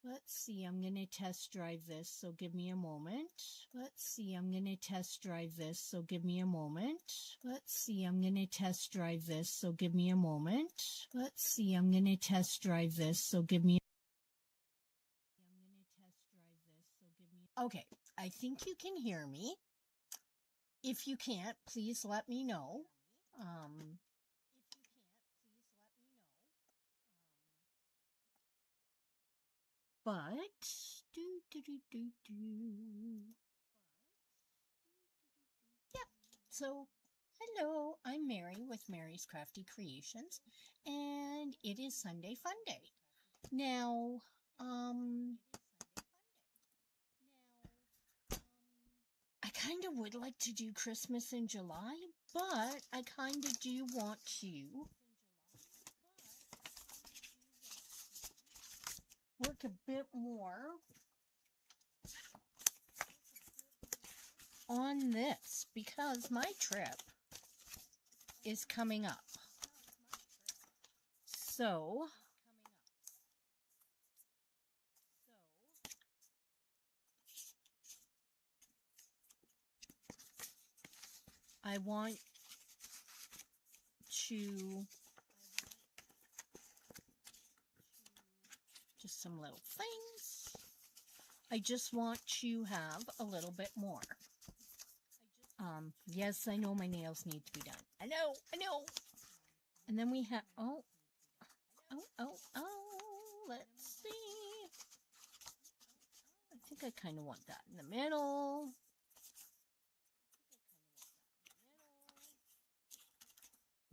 Let's see, I'm going to test drive this, so give me a moment. Let's see, I'm going to test drive this, so give me a moment. Let's see, I'm going to test drive this, so give me a moment. Let's see, I'm going to test drive this, so give me Okay, I think you can hear me. If you can't, please let me know. Yep. So, hello, I'm Mary with Mary's Crafty Creations, and it is Sunday Funday. Now, I kind of would like to do Christmas in July, but I kind of do want to work a bit more on this because my trip is coming up. So, I want to just some little things. I just want to have a little bit more. Yes, I know my nails need to be done. I know. And then we have, oh, let's see. I think I kind of want that in the middle.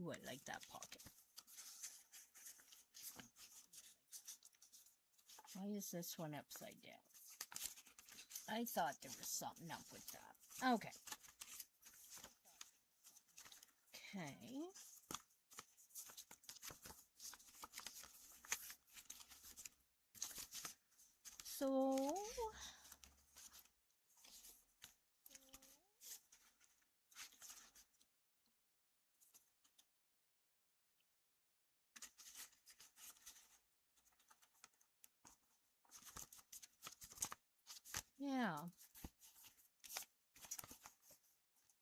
Ooh, I like that pocket. Why is this one upside down? I thought there was something up with that. Okay. So, yeah.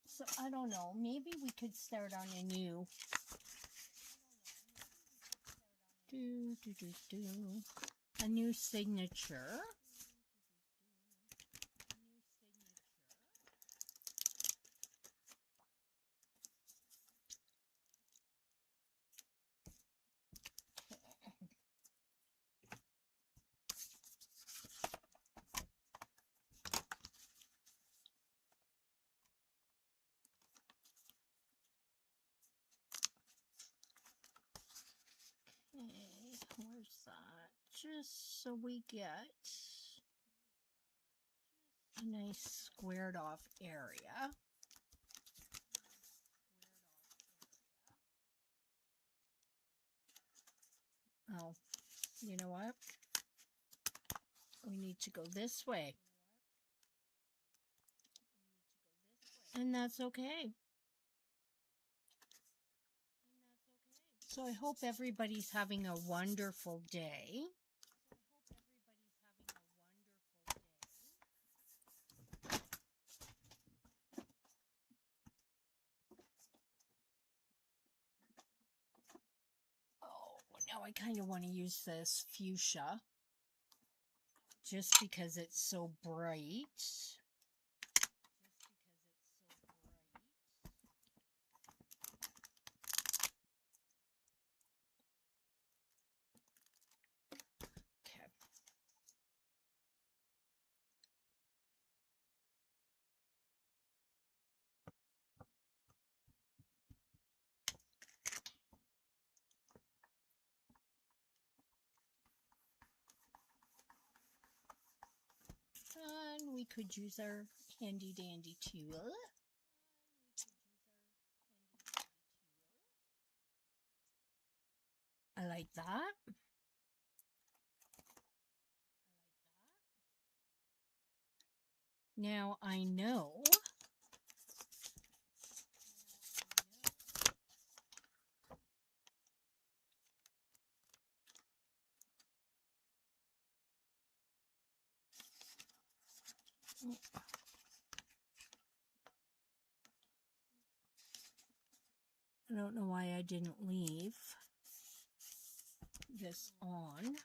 So, I don't know. Maybe we could start on a new a new signature. Okay, where's that? Just so we get a nice squared off area. Oh, you know what? We need to go this way. And that's okay. So I hope everybody's having a wonderful day. Oh, now I kind of want to use this fuchsia just because it's so bright. And we could use our handy dandy tool. I like that. Now I know I don't know why I didn't leave this on.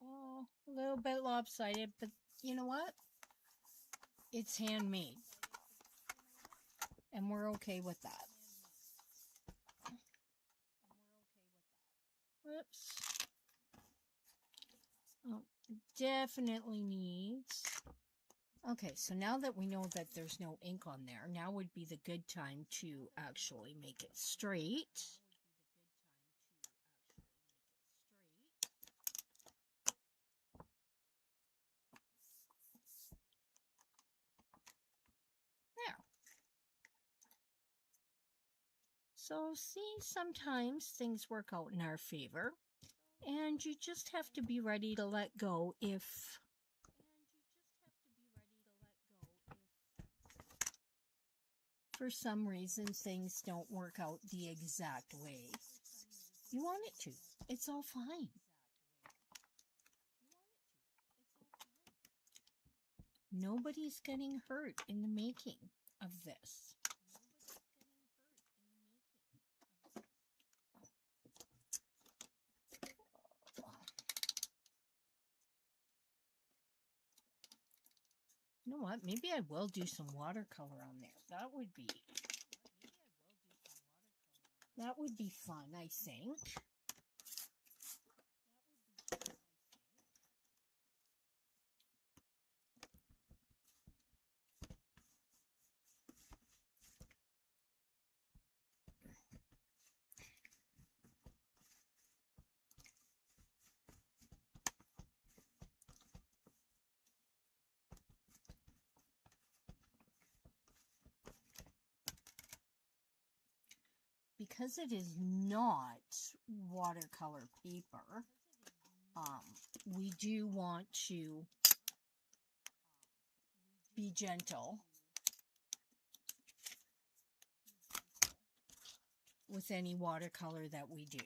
Oh, a little bit lopsided, but you know what? It's handmade. And we're okay with that. Whoops. Oh, definitely needs. Okay, so now that we know that there's no ink on there, now would be the good time to actually make it straight. There. So see, sometimes things work out in our favor, and you just have to be ready to let go if for some reason things don't work out the exact way you want it to. It's all fine. Nobody's getting hurt in the making of this. You know what? Maybe I will do some watercolor on there. That would be fun, I think. Because it is not watercolor paper, we do want to be gentle with any watercolor that we do.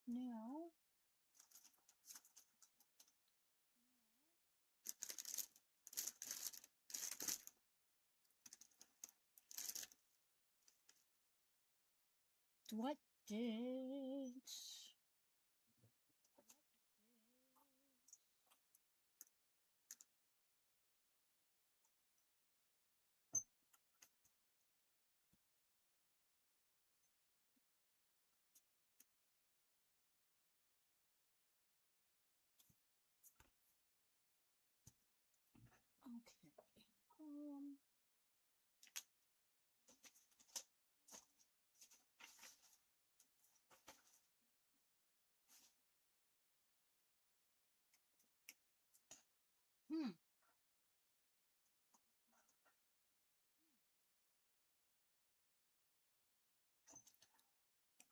Now, what did... Okay.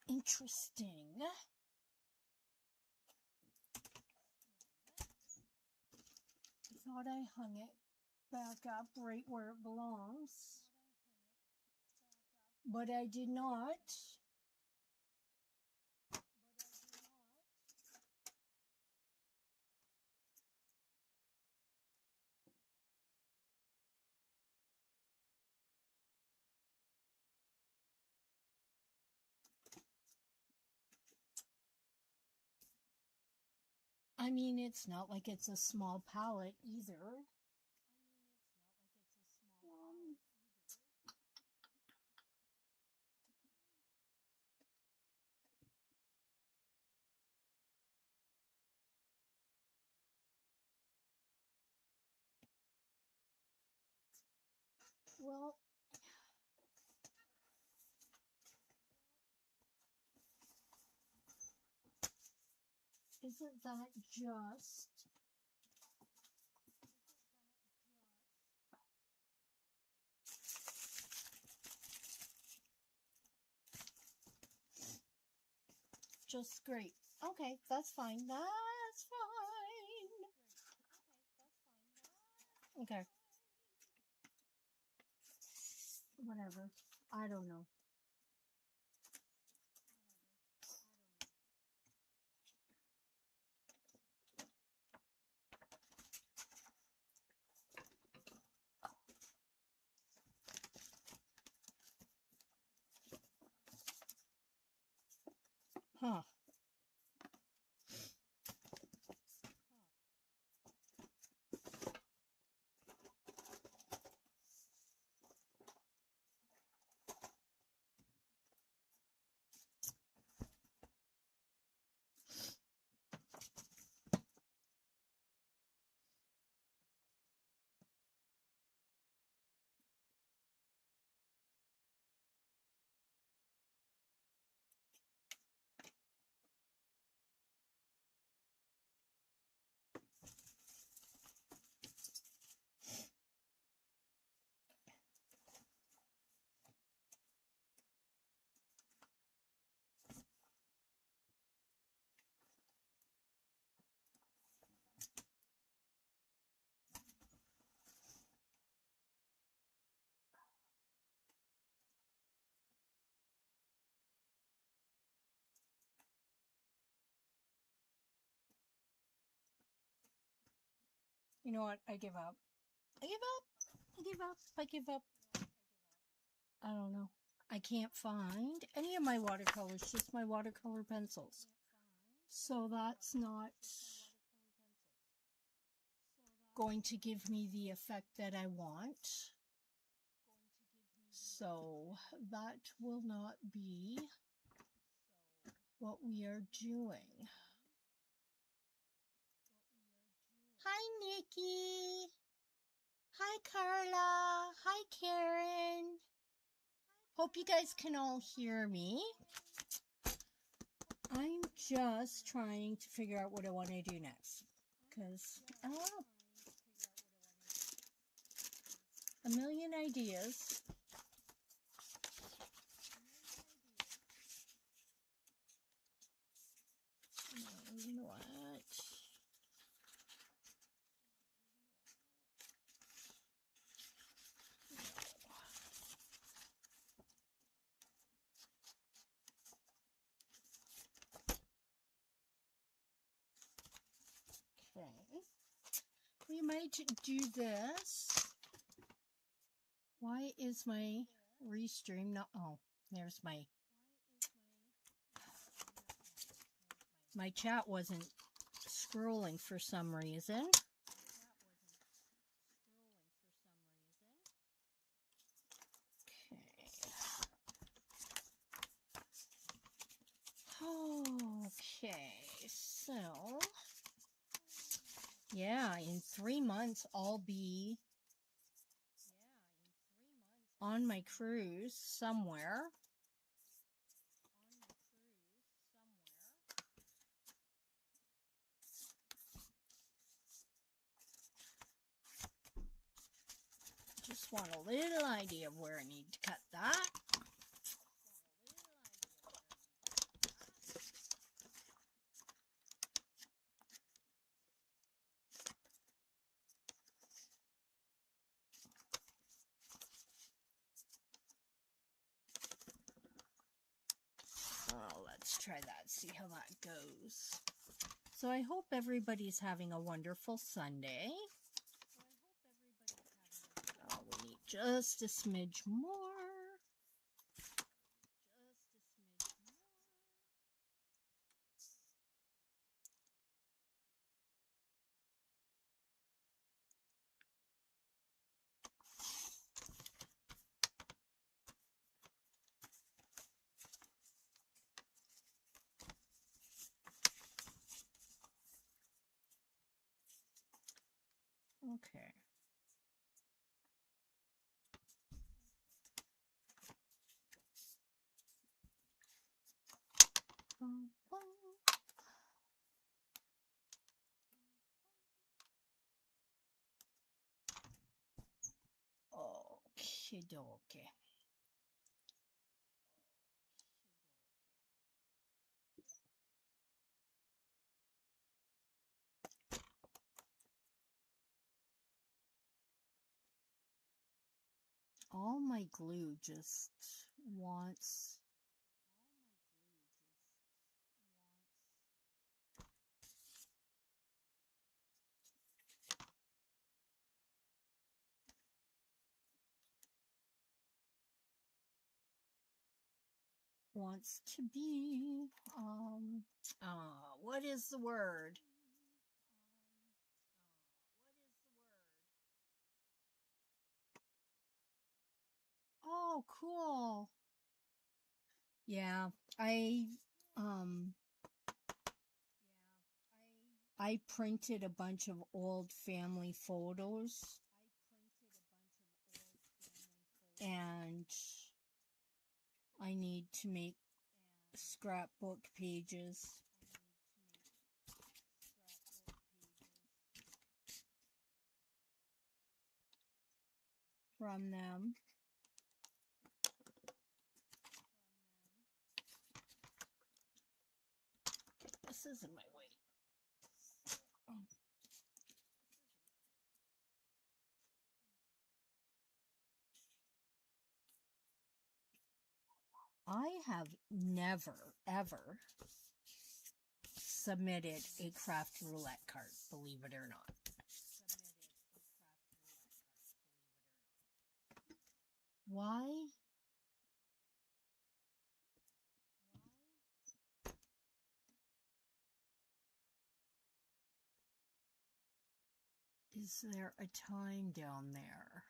Interesting. I thought I hung it back up right where it belongs, but I did not. I mean, it's not like it's a small palette either. Well, isn't that just... just great. Okay, that's fine. That's fine. Okay. Whatever. I don't know. Huh. You know what? I give up. I give up. I give up. I give up. I don't know. I can't find any of my watercolors, just my watercolor pencils. So that's not going to give me the effect that I want. So that will not be what we are doing. Hi, Nikki. Hi, Carla. Hi, Karen. Hope you guys can all hear me. I'm just trying to figure out what I want to do next. Because I don't know. A million ideas. You know what? Okay. We might do this. Why is my restream not? Oh, there's my chat wasn't scrolling for some reason. Okay, so yeah, in 3 months I'll be on my cruise somewhere. Just want a little idea of where I need to cut that. Oh, let's try that, see how that goes. So I hope everybody's having a wonderful Sunday. Oh, we need just a smidge more. Okay. Okie dokie. All my glue just wants... wants to be, what is the word? Oh, cool. Yeah, I printed a bunch of old family photos and I need to make scrapbook pages from them. This isn't my way. I have never, ever submitted a craft roulette card, believe it or not. Why? Is there a time down there?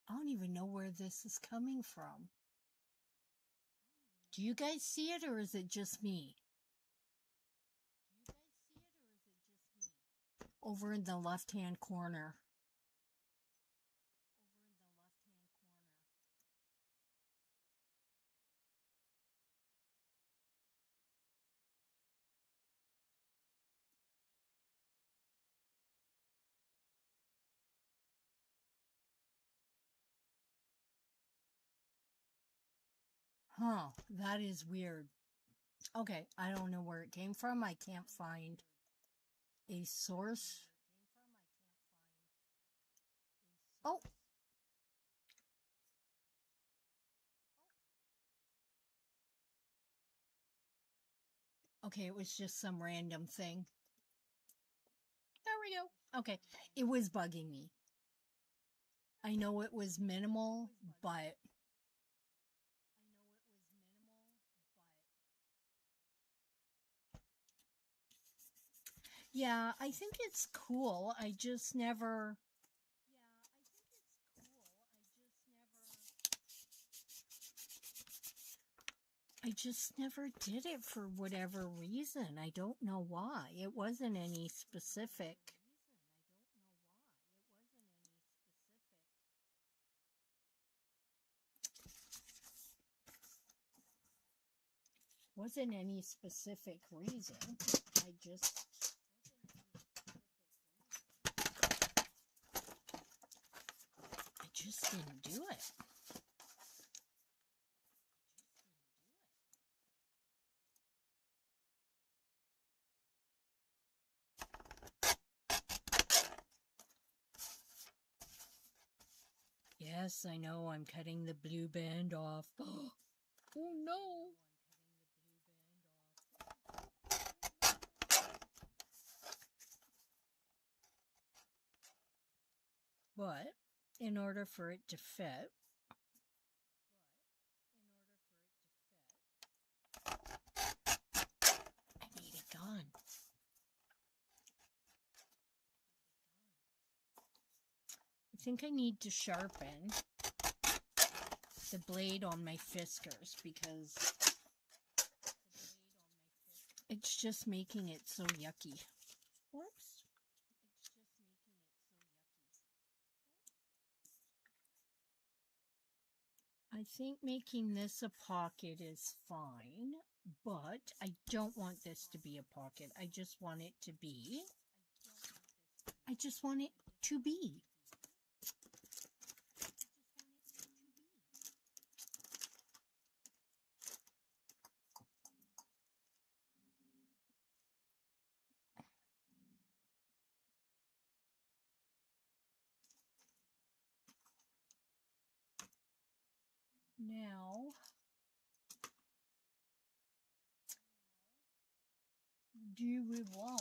I don't even know where this is coming from. Do you guys see it or is it just me? Over in the left-hand corner. Huh, that is weird. Okay, I don't know where it came from. I can't find a source. Oh. Okay, it was just some random thing. There we go. Okay, it was bugging me. I know it was minimal, but... yeah, I think it's cool. I just never... I just never did it for whatever reason. I don't know why. It wasn't any specific. Wasn't any specific reason. I just didn't do it. Yes, I know I'm cutting the blue band off. Oh no! But in order for it to fit, I need a gun. I think I need to sharpen the blade on my fiskars because it's just making it so yucky. Whoops. I think making this a pocket is fine, but I don't want this to be a pocket. I just want it to be. Now, do we want...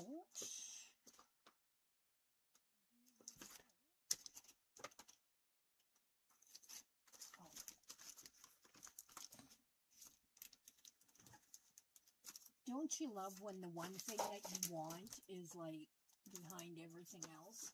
Don't you love when the one thing that you want is like behind everything else?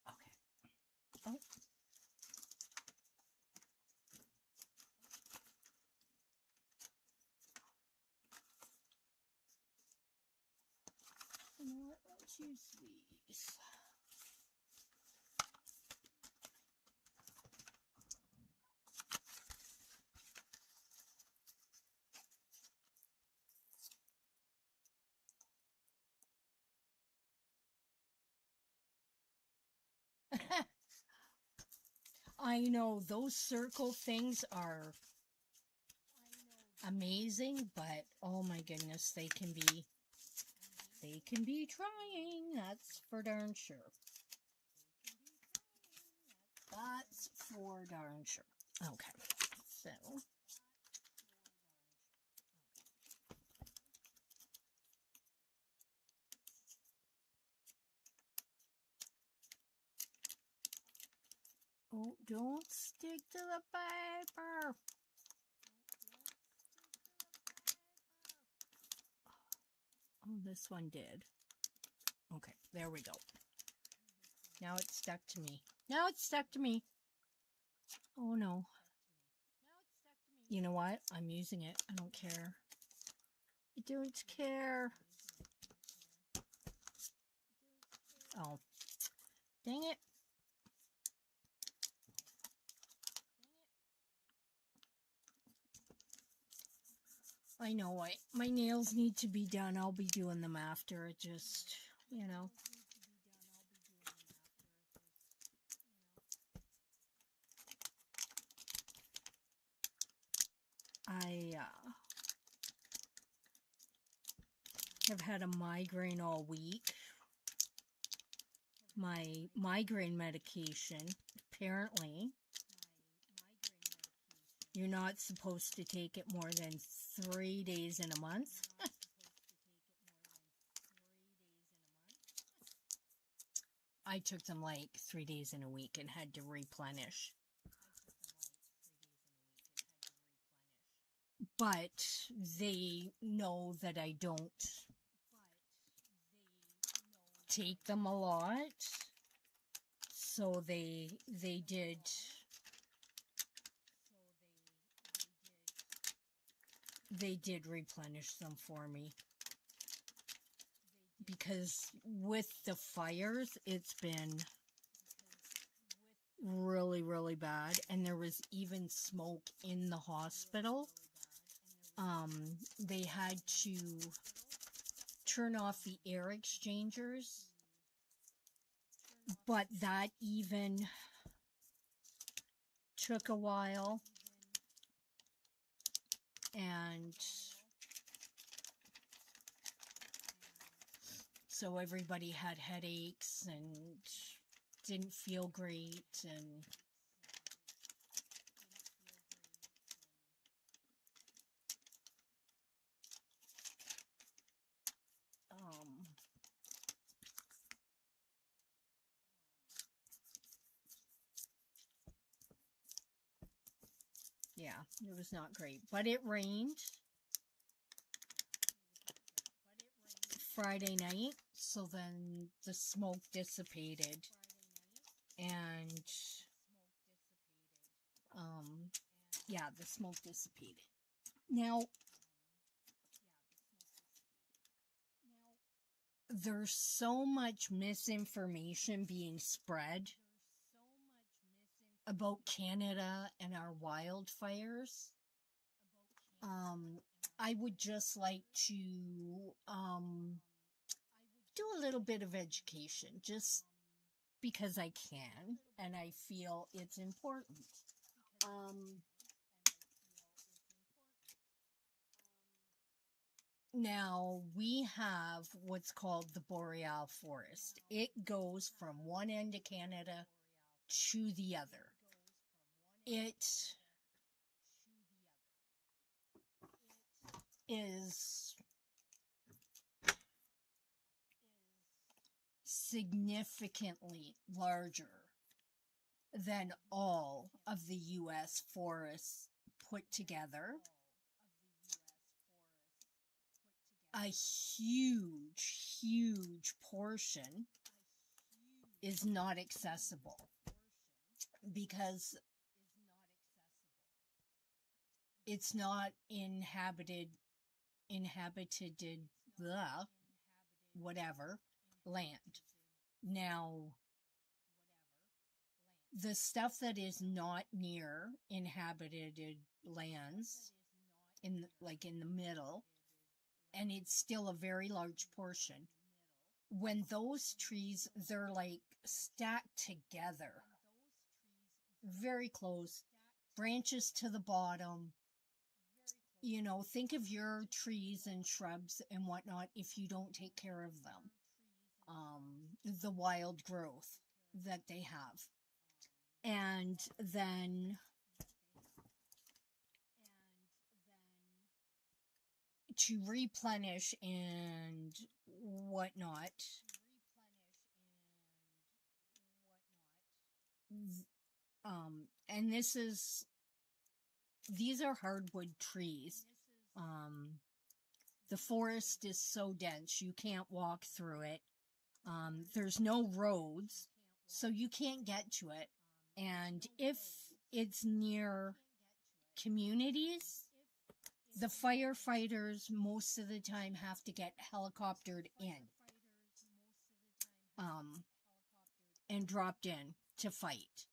Okay. Oh. You know what? Let's use these. I know those circle things are amazing, but oh my goodness, they can be trying. That's for darn sure. That's for darn sure. Okay, so oh, don't stick to the paper. Oh, this one did. Okay, there we go. Now it's stuck to me. Now it's stuck to me. Oh no. You know what? I'm using it. I don't care. I don't care. Oh. Dang it. I know my nails need to be done. I'll be doing them after. It just, you know. I have had a migraine all week. My migraine medication, apparently, you're not supposed to take it more than 3 days in a month. I took them like 3 days in a week and had to replenish. But they know that I don't take them a lot, so they did replenish them for me, because with the fires it's been really bad, and there was even smoke in the hospital. They had to turn off the air exchangers, but that even took a while, and so everybody had headaches and didn't feel great, and yeah, it was not great. But it rained Friday night, so then the smoke dissipated, and yeah, the smoke dissipated. Now, there's so much misinformation being spread about Canada and our wildfires. I would just like to do a little bit of education just because I can and I feel it's important. Now we have what's called the boreal forest. It goes from one end of Canada to the other. It is significantly larger than all of the U.S. forests put together. A huge portion is not accessible because it's not inhabited whatever land. Now, the stuff that is not near inhabited lands, in the middle, and it's still a very large portion. When those trees, they're like stacked together, very close, branches to the bottom. You know, think of your trees and shrubs and whatnot if you don't take care of them. The wild growth that they have. And then to replenish and whatnot, and these are hardwood trees. The forest is so dense you can't walk through it. There's no roads, so you can't get to it. And if it's near communities, the firefighters most of the time have to get helicoptered in and dropped in to fight.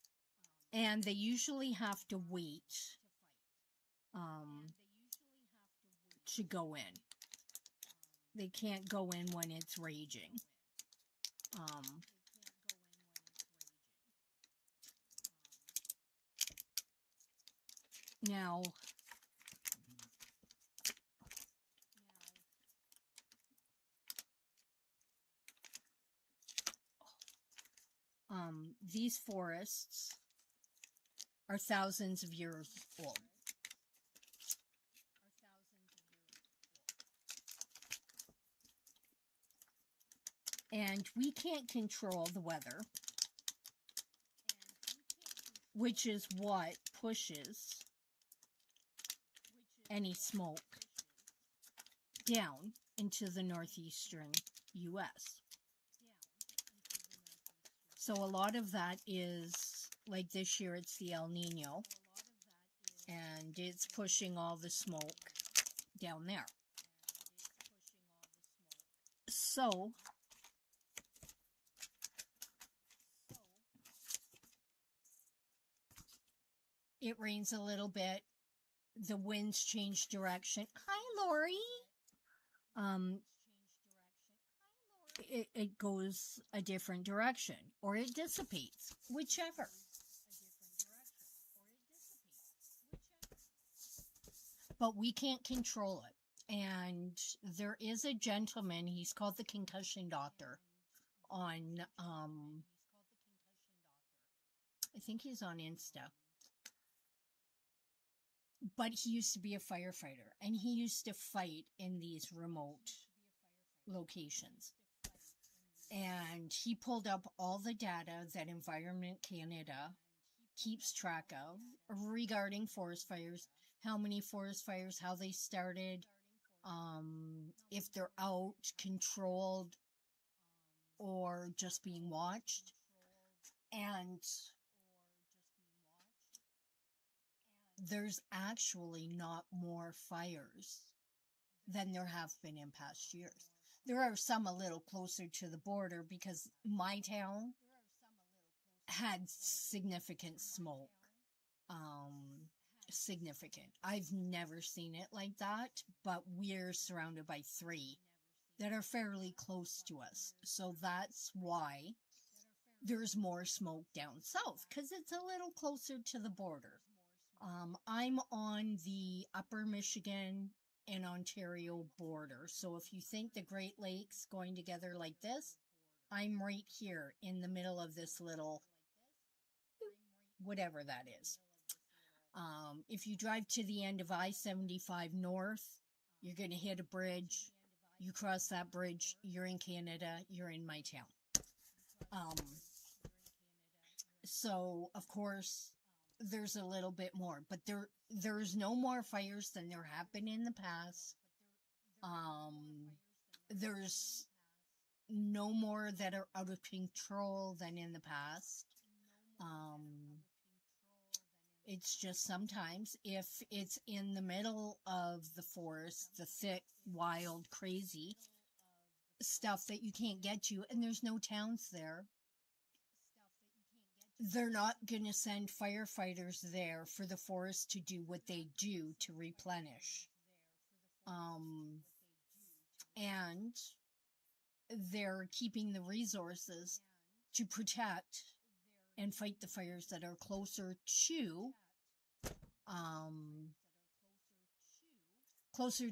And they usually have to wait to go in. They can't go in when it's raging. Now, these forests are thousands of years old. And we can't control the weather, which is what pushes any smoke down into the northeastern U.S. So a lot of that is, like this year, it's the El Nino, and it's pushing all the smoke down there. So it rains a little bit. The winds change direction. Hi, Lori. It goes a different direction, or it dissipates, whichever. But we can't control it. And there is a gentleman, he's called the concussion doctor, on, I think he's on Insta. But he used to be a firefighter, and he used to fight in these remote locations. And he pulled up all the data that Environment Canada keeps track of regarding forest fires, how many forest fires, how they started, if they're out, controlled, or just being watched. And there's actually not more fires than there have been in past years. There are some a little closer to the border because my town had significant smoke. significant. I've never seen it like that, but we're surrounded by 3 that are fairly close to us. So that's why there's more smoke down south, because it's a little closer to the border. I'm on the upper Michigan and Ontario border. So if you think the Great Lakes going together like this, I'm right here in the middle of this little, whatever that is. If you drive to the end of I-75 North, you're going to hit a bridge. You cross that bridge, you're in Canada, you're in my town. So, of course, there's a little bit more, but there's no more fires than there have been in the past. There's no more that are out of control than in the past. It's just sometimes if it's in the middle of the forest, the thick, wild, crazy stuff that you can't get to, and there's no towns there, they're not going to send firefighters there for the forest to do what they do to replenish. And they're keeping the resources to protect and fight the fires that are closer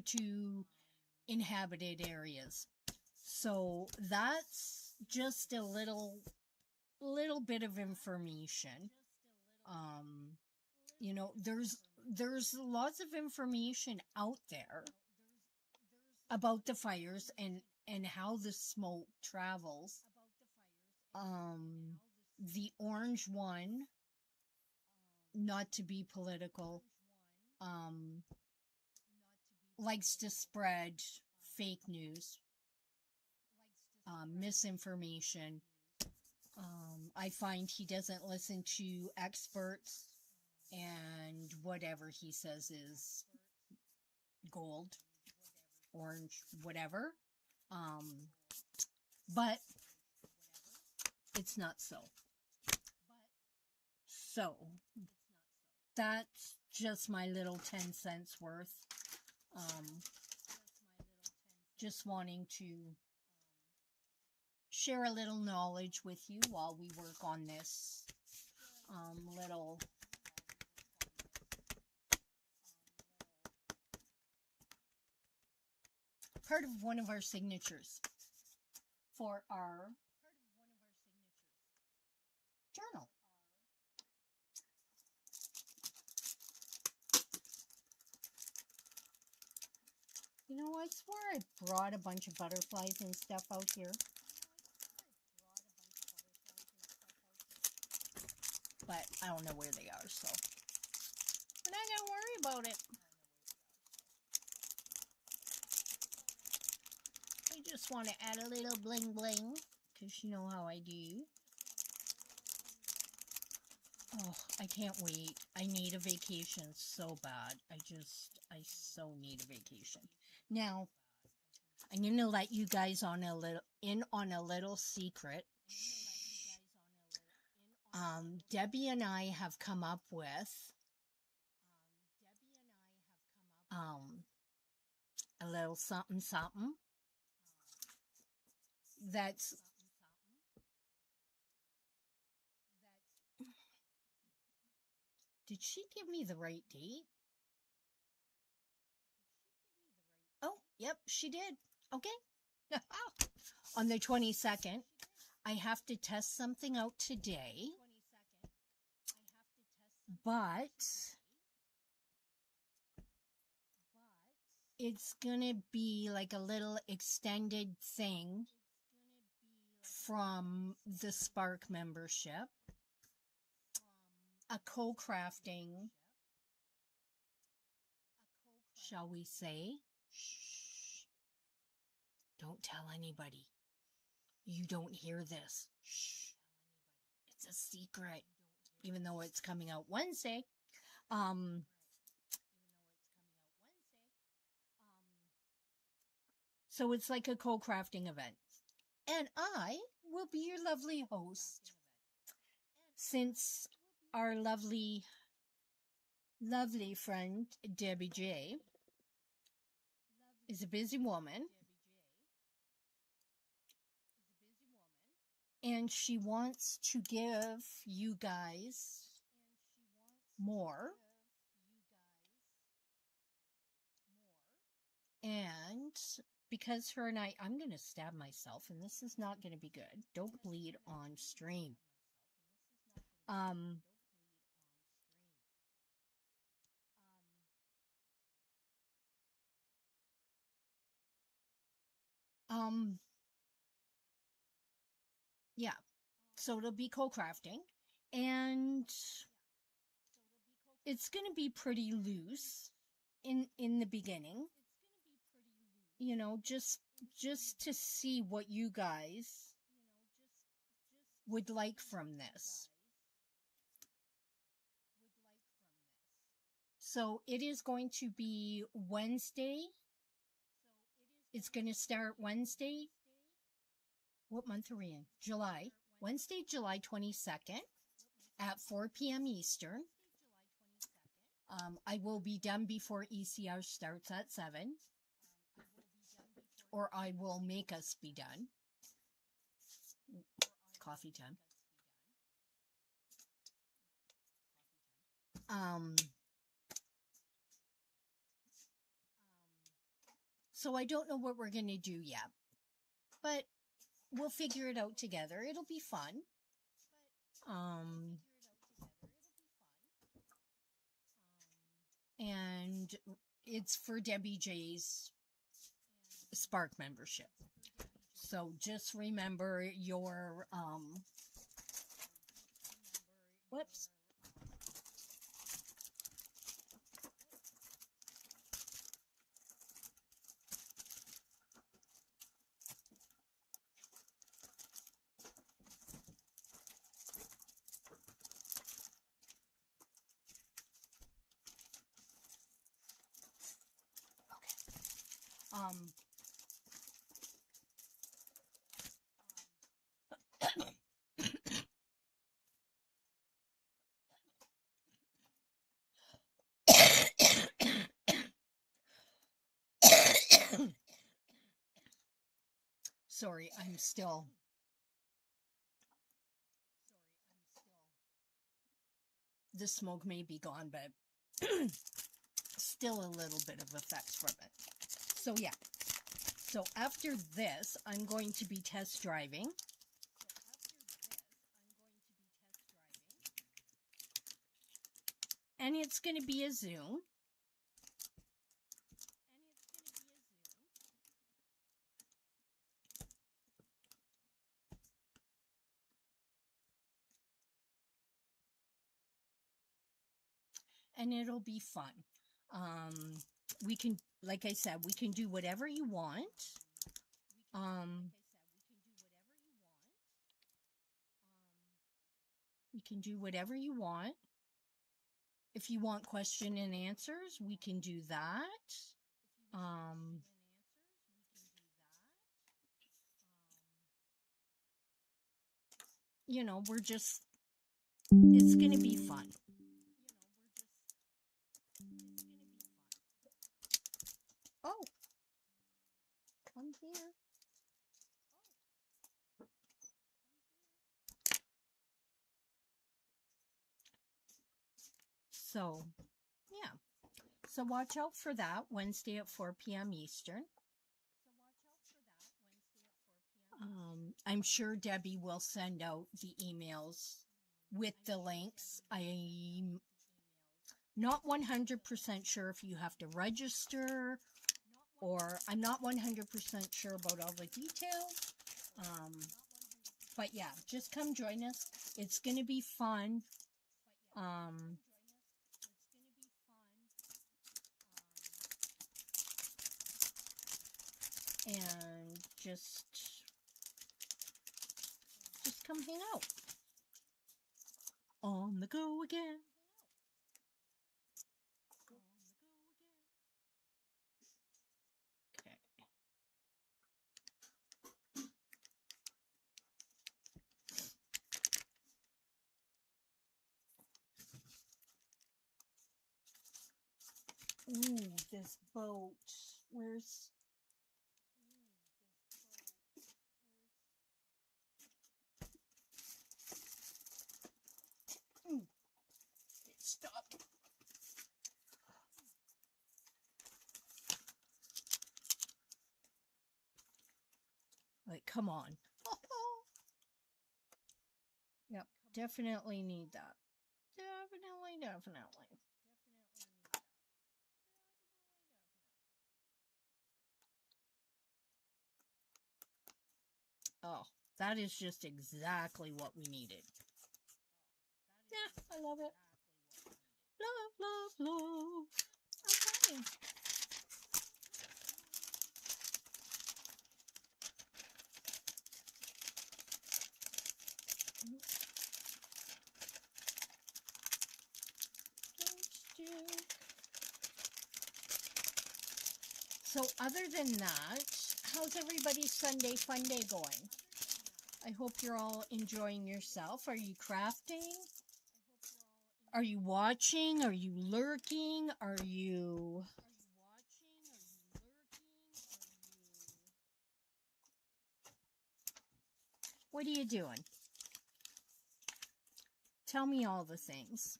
to inhabited areas. So that's just a little bit of information. You know, there's lots of information out there about the fires and how the smoke travels. The orange one, not to be political, likes to spread fake news, misinformation. I find he doesn't listen to experts, and whatever he says is gold, orange, whatever. But it's not so. So that's just my little 10 cents worth. Just wanting to share a little knowledge with you while we work on this little part of one of our signatures for our journal. You know, I swear I brought a bunch of butterflies and stuff out here. But I don't know where they are, so we're not going to worry about it. I just want to add a little bling bling, because you know how I do. Oh, I can't wait. I need a vacation so bad. I so need a vacation. Now, I'm going to let you guys on a little secret. Debbie and I have come up with a little something that's did she give me the right date? Oh, yep, she did. Okay. On the 22nd, I have to test something out today, but it's gonna be like a little extended thing from the Spark membership, a co-crafting, shall we say? Shh. Don't tell anybody. You don't hear this. Shh. It's a secret, even though it's coming out Wednesday. So it's like a co-crafting event. And I will be your lovely host, since our lovely lovely friend Debbie J is a busy woman, and she wants to give you guys more. And because her and I'm going to stab myself, and this is not going to be good. Don't bleed on stream. Yeah. So it'll be co-crafting, and it's going to be pretty loose in the beginning. You know, just to see what you guys would like from this. So it is going to be Wednesday. It's going to start Wednesday. What month are we in? July. Wednesday, July 22nd at 4 p.m. Eastern. I will be done before ECR starts at 7. Or I will make us be done. Coffee time. So I don't know what we're going to do yet. But we'll figure it out together. It'll be fun. And it's for Debbie J's Spark membership. So just remember your, whoops. Sorry, I'm still. The smoke may be gone, but still a little bit of effects from it. So yeah. So after this, I'm going to be test driving. And it's going to be a Zoom. And it'll be fun. We can, like I said, we can do whatever you want. We can do whatever you want. If you want question and answers, we can do that. You know, we're just, it's going to be fun. Oh, come here. So, yeah. So watch out for that Wednesday at 4 p.m. Eastern. I'm sure Debbie will send out the emails with the links. I'm not 100% sure if you have to register, or I'm not 100% sure about all the details. But yeah, just come join us. It's going to be fun. And just come hang out. On the go again. Okay. Ooh, this boat. Where's... Ooh, it stopped. Like, come on. Yep, definitely need that. Definitely. Oh, that is just exactly what we needed. Yeah, I love it. Love. Okay. So other than that, how's everybody's Sunday Funday going? I hope you're all enjoying yourself. Are you crafting? Are you watching? Are you lurking? Are you... What are you doing? Tell me all the things.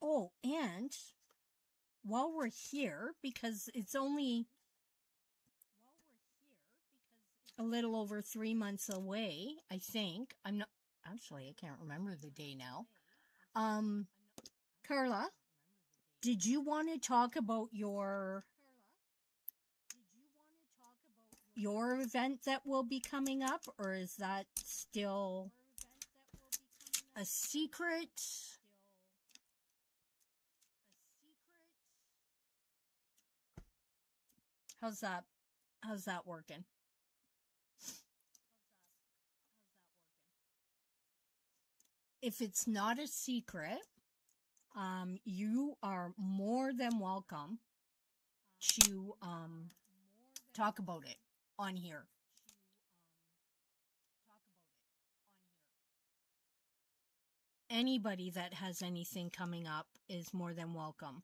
Oh, and while we're here, because it's only a little over 3 months away, I think. I'm not... Actually, I can't remember the day now. Carla, did you want to talk about your event that will be coming up, or is that still a secret? How's that working? If it's not a secret, you are more than welcome to talk about it on here. Anybody that has anything coming up is more than welcome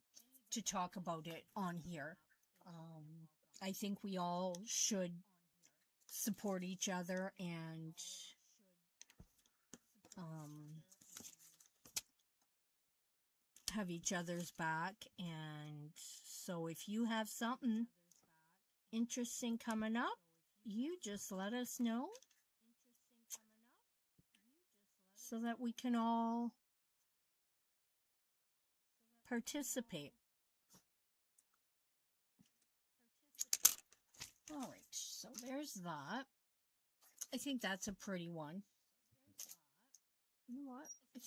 to talk about it on here. I think we all should support each other and have each other's back. And so if you have something interesting coming up, you just let us know so that we can all participate. All right, so there's that. I think that's a pretty one. You know what? I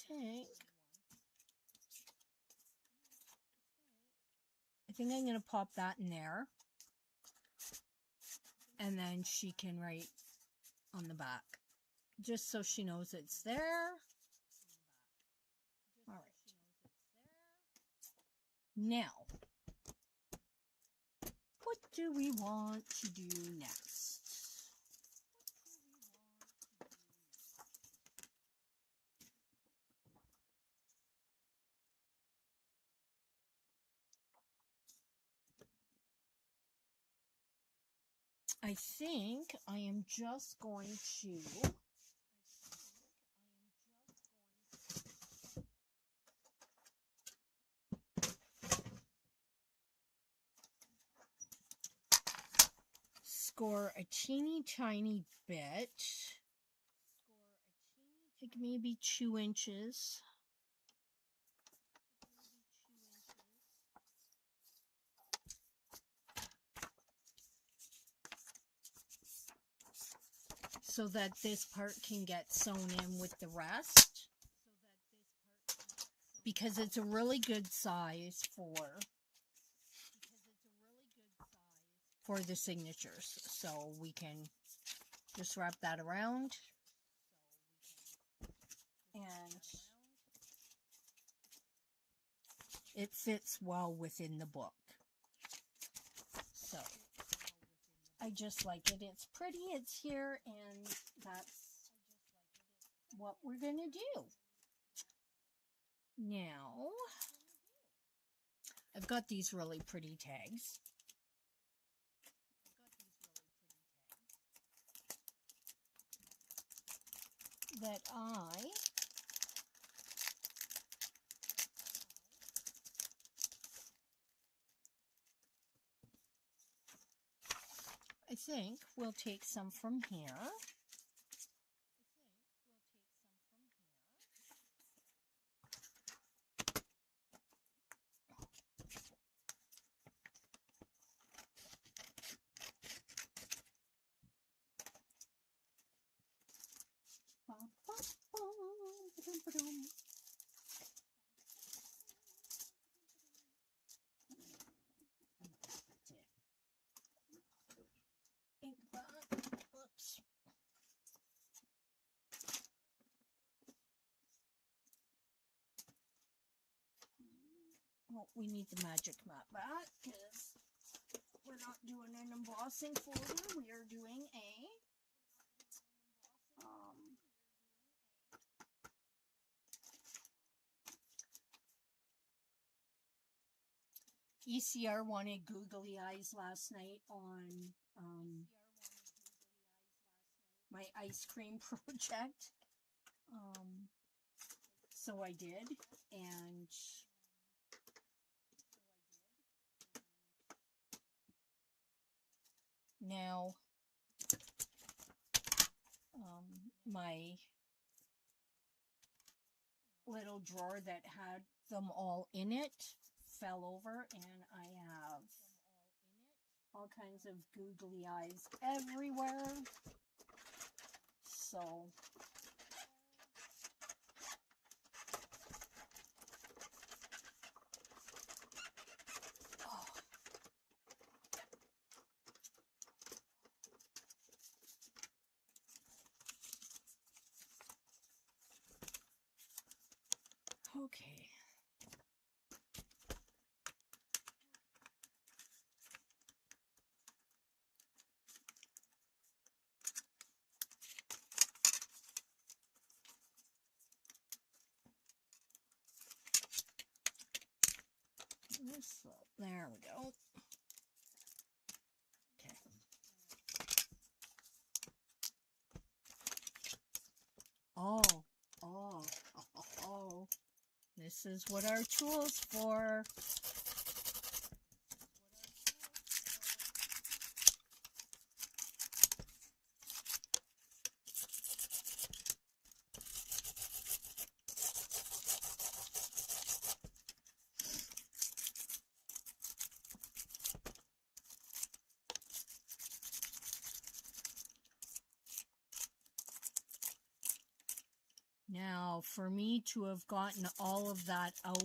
think I'm going to pop that in there. And then she can write on the back, just so she knows it's there. All right. Now, what do we want to do next? I think I am just going to score a teeny tiny bit, like maybe 2 inches. So that this part can get sewn in with the rest, because it's a really good size for the signatures. So we can just wrap that around. and it fits well within the book. So I just like it. It's pretty, it's here, and that's what we're gonna do. Now, I've got these really pretty tags. That I think we'll take some from here. Oops. Well, we need the magic mat back because we're not doing an embossing folder. We are doing a ECR wanted googly eyes last night on my ice cream project. So I did, and now my little drawer that had them all in it fell over, and I have all kinds of googly eyes everywhere. So okay. There we go. Okay. Oh. This is what our tool's for. Now, for me to have gotten all of that out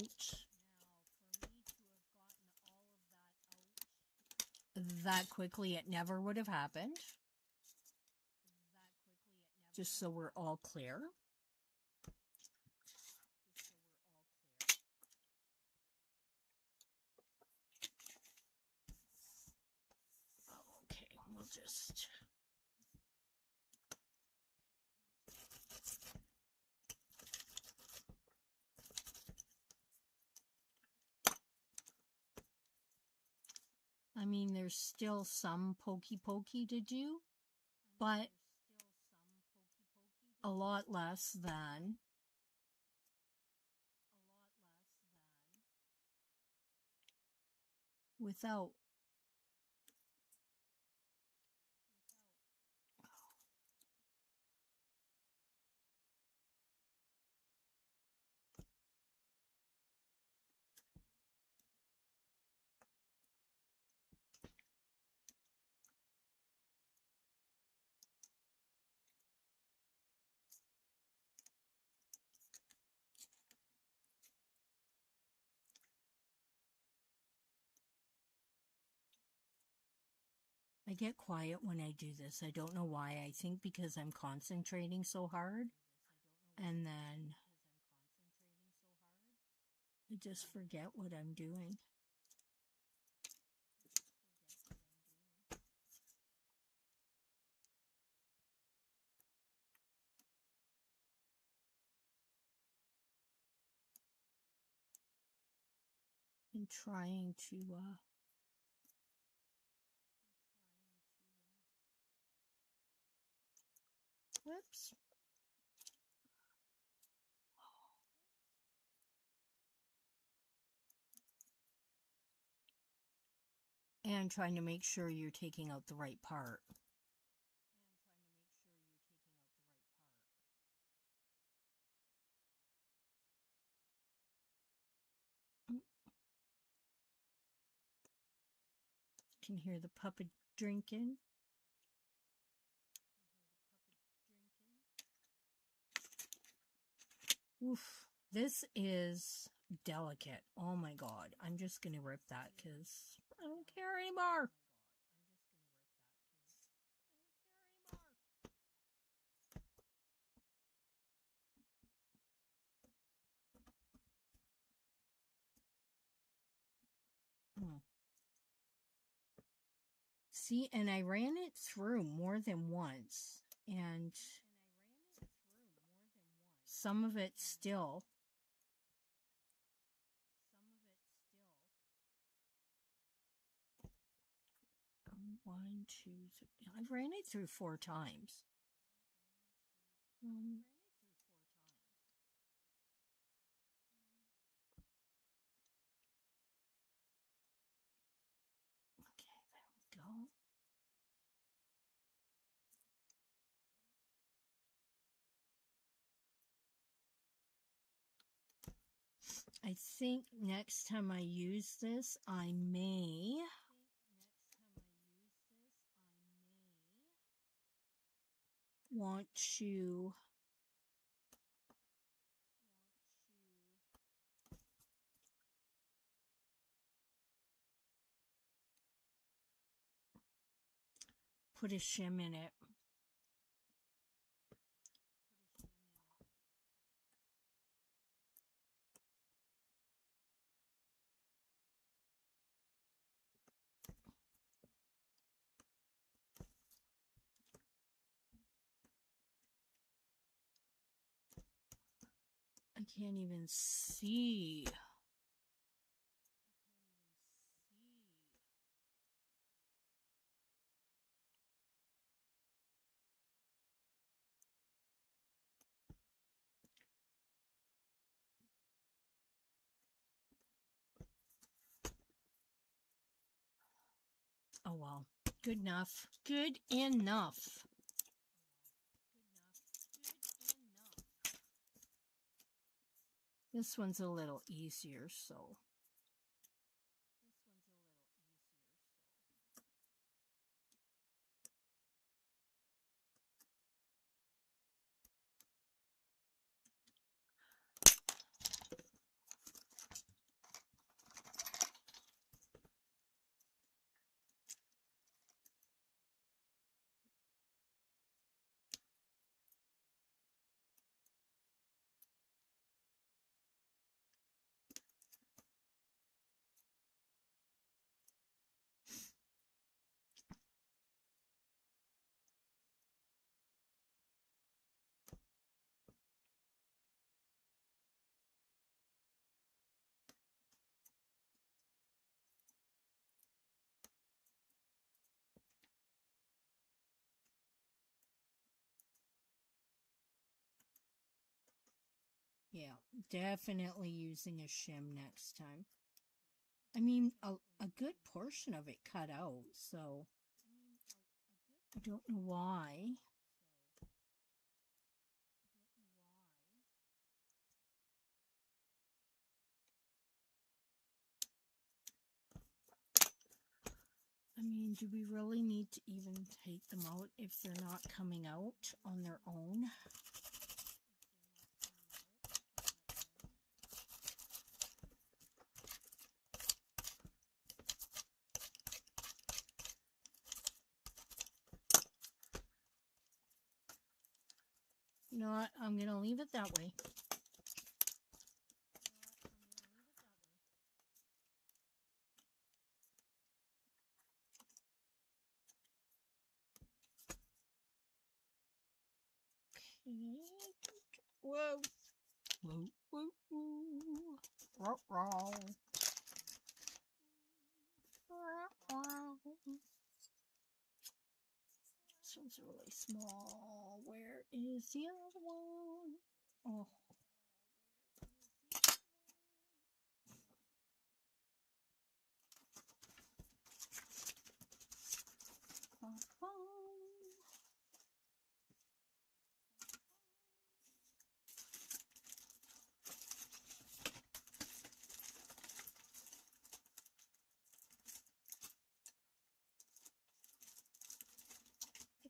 that quickly, it never would have happened. Just so we're all clear. Okay, we'll just... I mean, there's still some pokey to do, but a lot less than without. I get quiet when I do this. I don't know why. I think because I'm concentrating so hard. And then I just forget what I'm doing. I'm trying to whoops. And trying to make sure you're taking out the right part. You can hear the puppet drinking. Oof, this is delicate. Oh my God. I'm just going to rip that because I don't care anymore. See, and I ran it through more than once, and some of it still. One, two, three. I ran it through 4 times. Okay, there we go. I think next time I use this, I may want to put a shim in it. I can't even see. Oh well, good enough. Good enough. This one's a little easier, so. Yeah, definitely using a shim next time. I mean, a good portion of it cut out, so I don't know why. I mean, do we really need to even take them out if they're not coming out on their own? You know what? I'm going to leave it that way. Whoa. Whoa, whoa, whoa. Row, row. This one's really small. Where is the other one? Oh.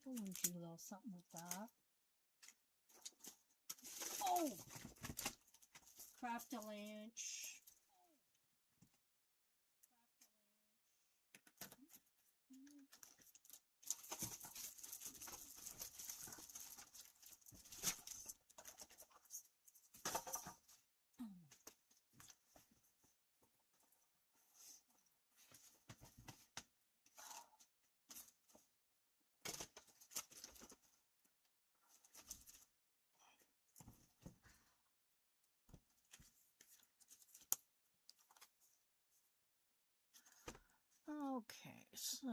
I want to do a little something with that. Oh! Krafty lunch. Okay, so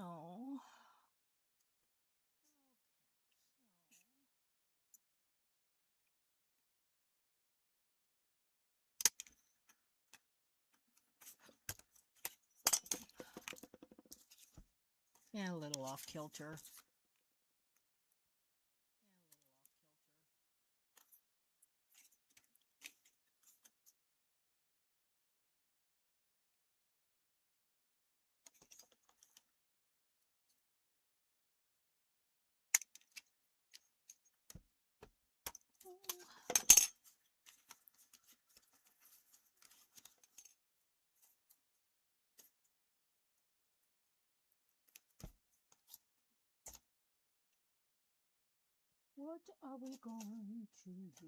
yeah, a little off kilter. What are we going to use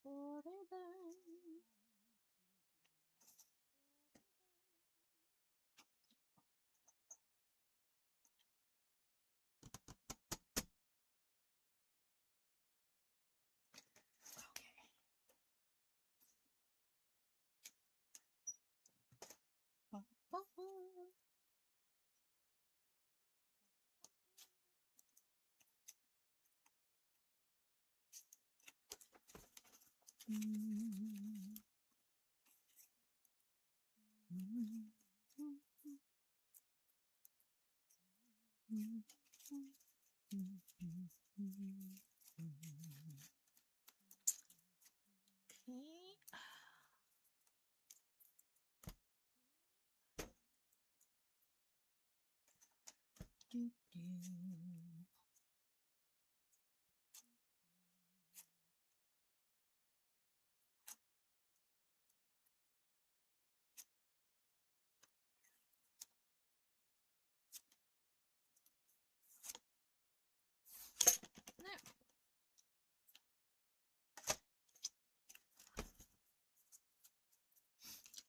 for them? Okay. Do, do.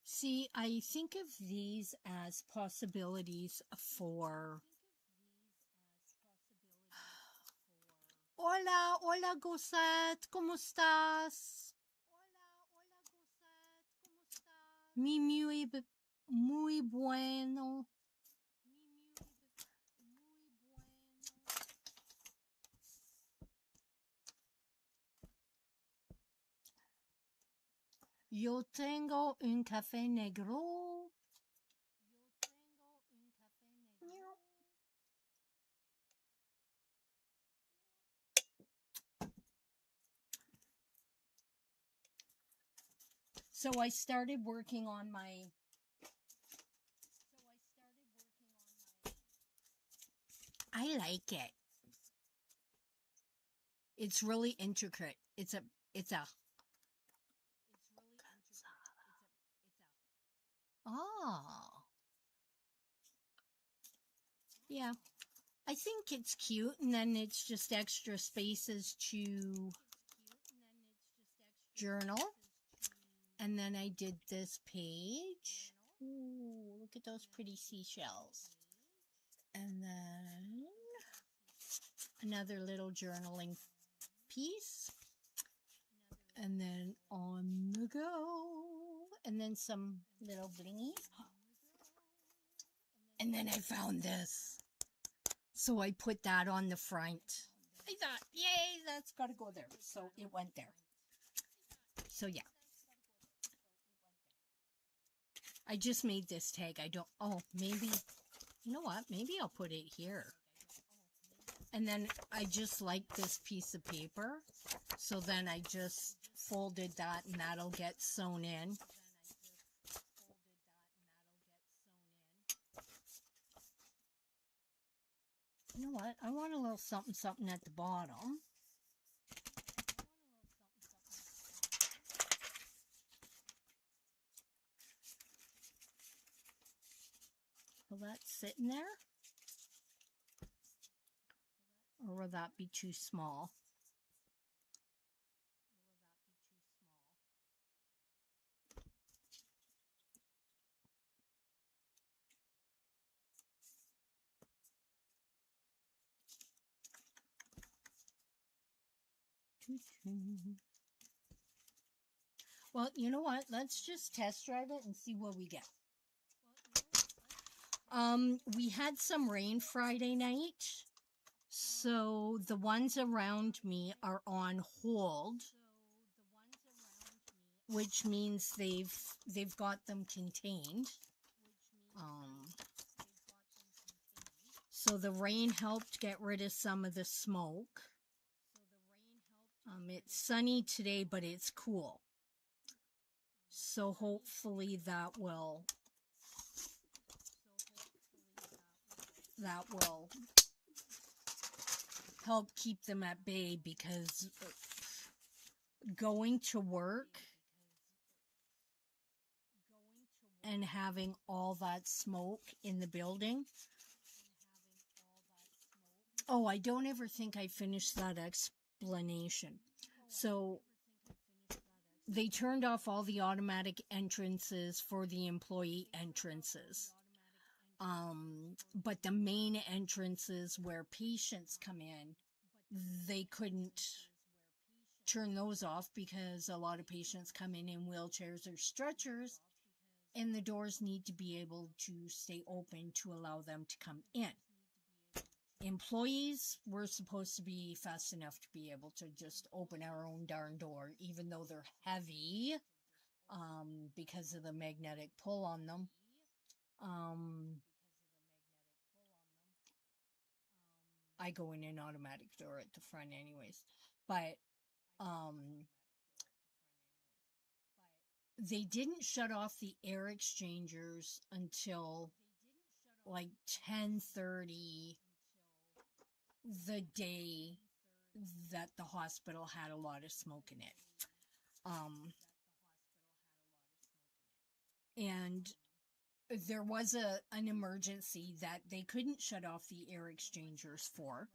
See, I think of these as possibilities for... Hola, hola, Gosette, ¿cómo estás? Muy bueno. Yo tengo un café negro. So I started working on my... I like it. It's really intricate. It's a... Oh. Yeah. I think it's cute, and then it's just extra spaces to journal. And then I did this page. Ooh, look at those pretty seashells. And then another little journaling piece. And then on the go. And then some little blingies. And then I found this. So I put that on the front. I thought, yay, that's got to go there. So it went there. So yeah. I just made this tag. Maybe, you know what? Maybe I'll put it here. And then I just like this piece of paper. So then I just folded that and that'll get sewn in. You know what? I want a little something, something at the bottom. Will that sit in there? Or will that be too small? Well, you know what? Let's just test drive it and see what we get. We had some rain Friday night, so the ones around me are on hold, which means they've got them contained. So the rain helped get rid of some of the smoke. It's sunny today, but it's cool. So hopefully that will help keep them at bay, because going to work and having all that smoke in the building. Oh, I don't ever think I finished that explanation. So they turned off all the automatic entrances for the employee entrances. But the main entrances where patients come in, they couldn't turn those off because a lot of patients come in wheelchairs or stretchers, and the doors need to be able to stay open to allow them to come in. Employees were supposed to be fast enough to be able to just open our own darn door, even though they're heavy, because of the magnetic pull on them. I go in an automatic door at the front anyways, but they didn't shut off the air exchangers until like 10:30 the day that the hospital had a lot of smoke in it. And there was an emergency that they couldn't shut off the air exchangers for.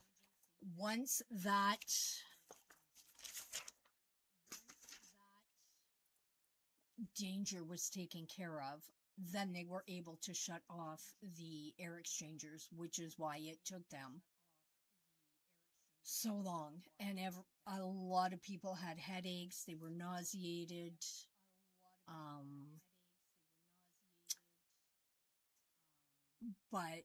Once that danger was taken care of, then they were able to shut off the air exchangers, which is why it took them so long. And a lot of people had headaches, they were nauseated. But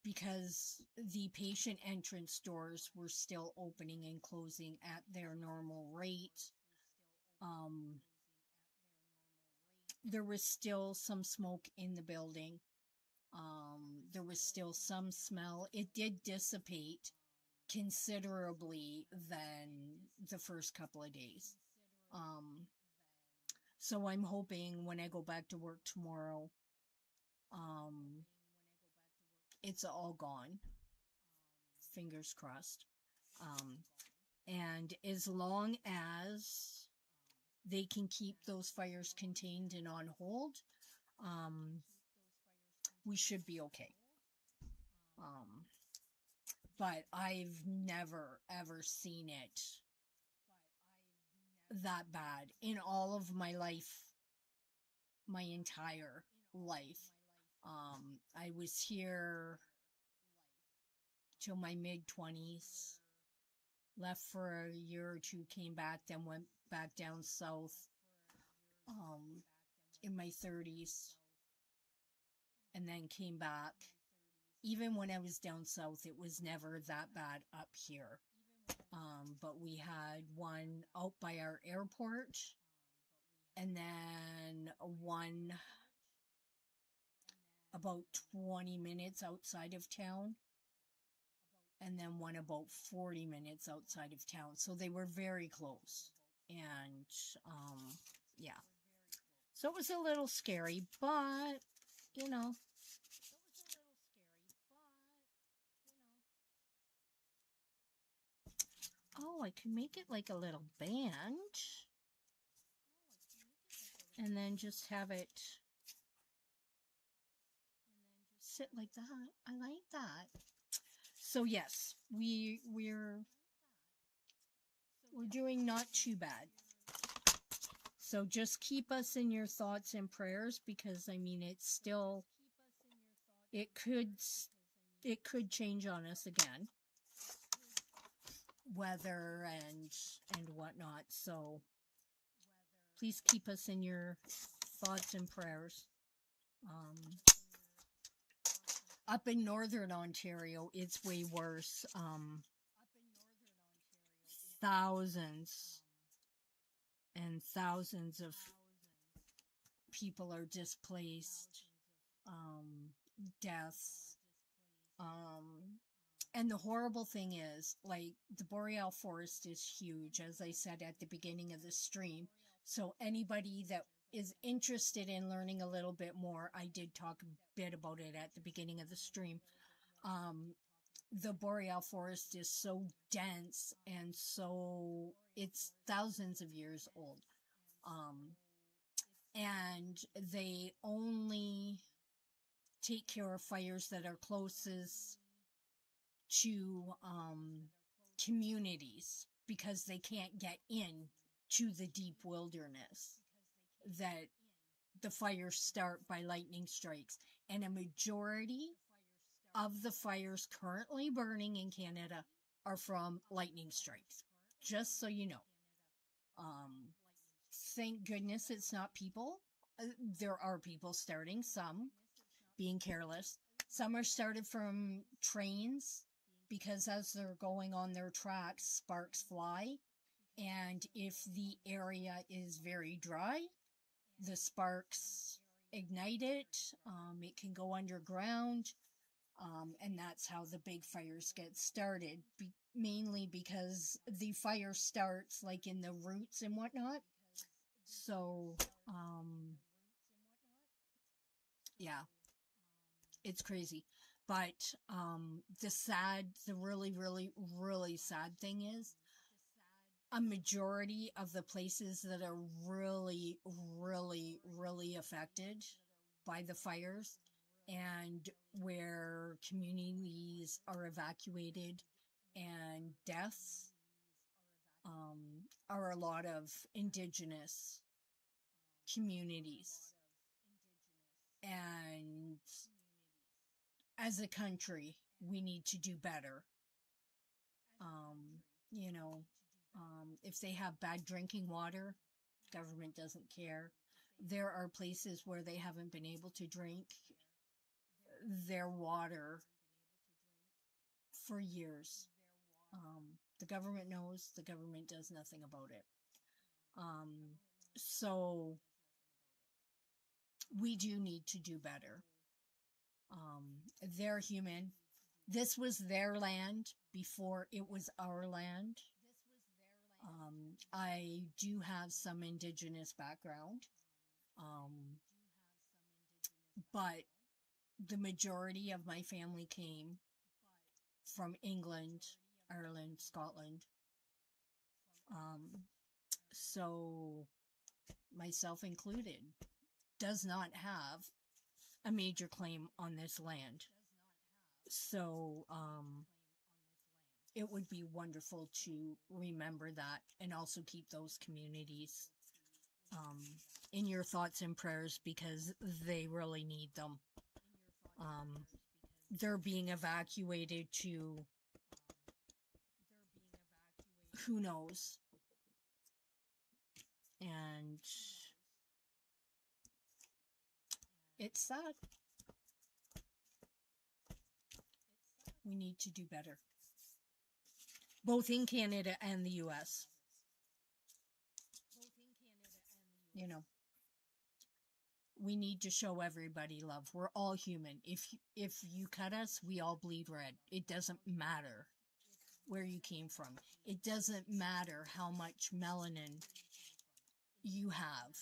because the patient entrance doors were still opening and closing at their normal rate, there was still some smoke in the building. There was still some smell. It did dissipate considerably than the first couple of days. So I'm hoping when I go back to work tomorrow, it's all gone. Fingers crossed. And as long as they can keep those fires contained and on hold, we should be okay. But I've never, ever seen it that bad in all of my life, my entire life. I was here till my mid-20s. left for a year or two, came back, then went back down south in my 30s, and then came back. Even when I was down south, it was never that bad up here. But we had one out by our airport, and then one about 20 minutes outside of town, and then one about 40 minutes outside of town. So they were very close. And yeah. So it was a little scary, but you know. Oh, I can make it like a little band. And then just have it sit like that. I like that. So yes, we're doing not too bad. So just keep us in your thoughts and prayers, because I mean it's still, it could change on us again, weather and whatnot. So please keep us in your thoughts and prayers. Up in northern Ontario, it's way worse. Thousands and thousands of people are displaced, deaths. And the horrible thing is, like, the boreal forest is huge, as I said at the beginning of the stream. So anybody that is interested in learning a little bit more, I did talk a bit about it at the beginning of the stream. The boreal forest is so dense, and so it's thousands of years old. And they only take care of fires that are closest to communities, because they can't get in to the deep wilderness that the fires start by lightning strikes. And a majority of the fires currently burning in Canada are from lightning strikes, just so you know. Thank goodness it's not people. There are people starting, some being careless. Some are started from trains, because as they're going on their tracks, sparks fly. And if the area is very dry, the sparks ignite it. It can go underground. And that's how the big fires get started, mainly because the fire starts like in the roots and whatnot. So, yeah, it's crazy. But the really, really, really sad thing is, a majority of the places that are really, really, really affected by the fires, and where communities are evacuated and deaths, are a lot of indigenous communities. And as a country, we need to do better. You know, if they have bad drinking water, government doesn't care. There are places where they haven't been able to drink their water for years. The government knows, the government does nothing about it. So we do need to do better. They're human. This was their land before it was our land. I do have some indigenous background. But the majority of my family came from England, Ireland, Scotland. So myself included does not have a major claim on this land. So it would be wonderful to remember that, and also keep those communities in your thoughts and prayers, because they really need them. They're being evacuated to who knows? And it's sad. We need to do better, both in Canada and the US. You know, we need to show everybody love. We're all human. If you cut us, we all bleed red. It doesn't matter where you came from. It doesn't matter how much melanin you have.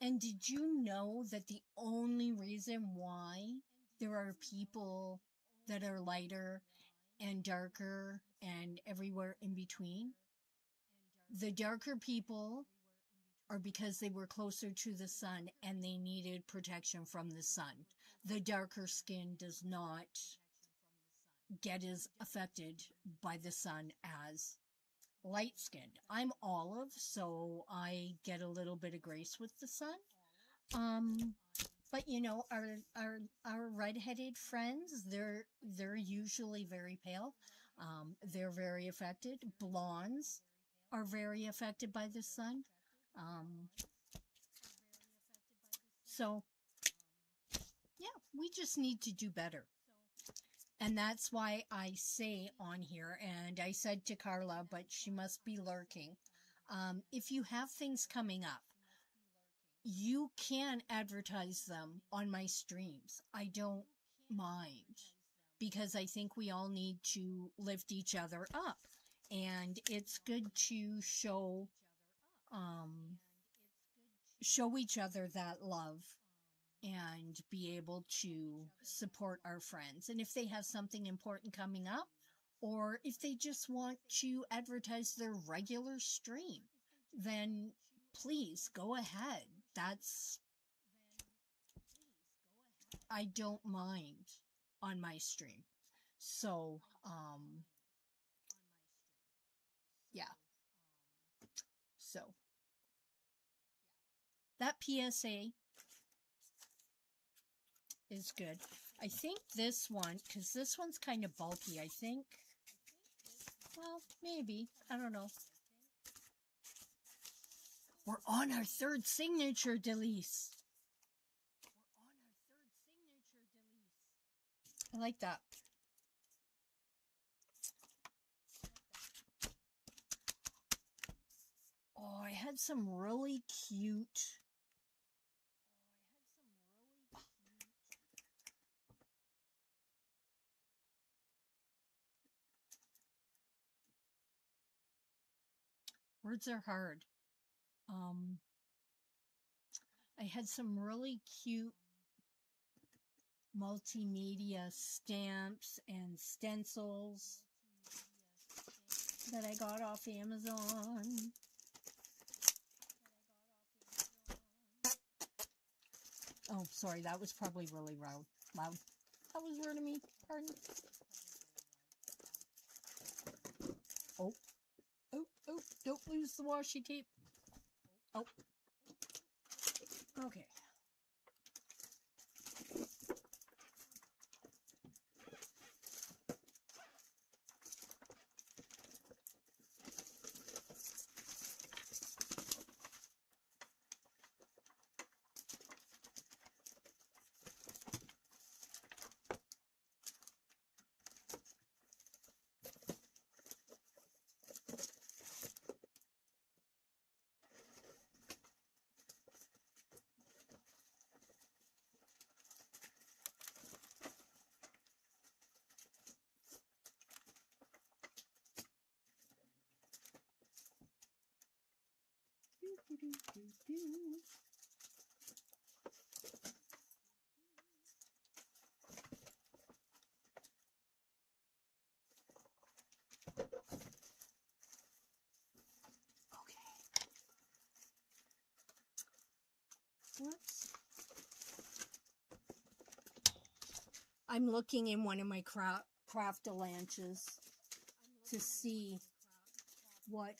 And did you know that the only reason why there are people that are lighter and darker and everywhere in between? The darker people are because they were closer to the sun and they needed protection from the sun. The darker skin does not get as affected by the sun as light skinned. I'm olive, so I get a little bit of grace with the sun. But you know, our redheaded friends, they're usually very pale. They're very affected. Blondes are very affected by the sun. So yeah, we just need to do better. And that's why I say on here, and I said to Carla, but she must be lurking. If you have things coming up, you can advertise them on my streams. I don't mind, because I think we all need to lift each other up. And it's good to show each other that love and be able to support our friends. And if they have something important coming up, or if they just want to advertise their regular stream, then please go ahead. I don't mind on my stream. So, yeah. So, that PSA is good. I think this one, because this one's kind of bulky, I think. Well, maybe. I don't know. We're on our third signature, Delise. I like that. Oh, I had some really cute. Words are hard. I had some really cute multimedia stamps and stencils that I got off Amazon. Oh, sorry, that was probably really loud. That was rude of me. Pardon. Oh, don't lose the washi tape. Oh. Okay. Whoops. I'm looking in one of my Krafty to see what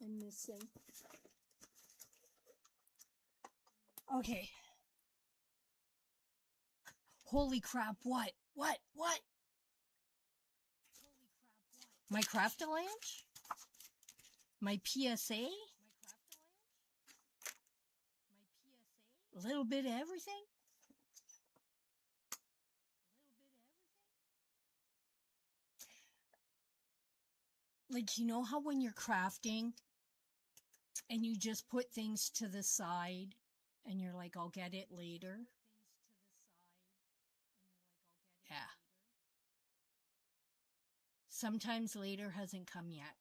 I'm missing. Okay. Holy crap, what? What? My Krafty lunch? My PSA? A little bit of everything? Like, you know how when you're crafting and you just put things to the side and you're like, I'll get it later? Yeah. Sometimes later hasn't come yet.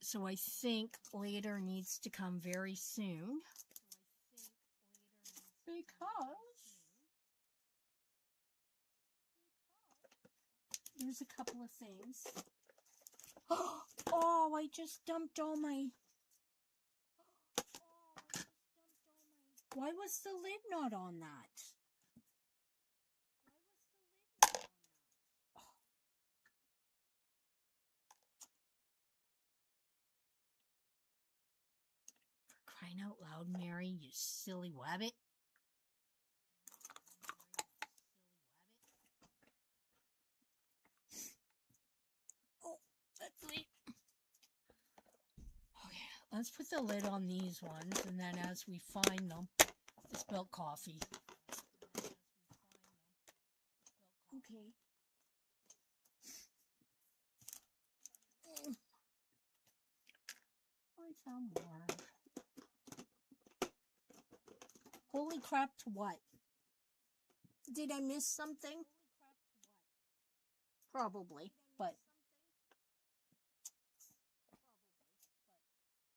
So I think later needs to come very soon. Because there's a couple of things. Oh, I just dumped all my... Why was the lid not on that? For crying out loud, Mary, you silly wabbit. Oh, that's late. Okay, let's put the lid on these ones, and then as we find them, I spilled coffee. Okay. I found more. Holy crap, to what? Did I miss something? Probably, but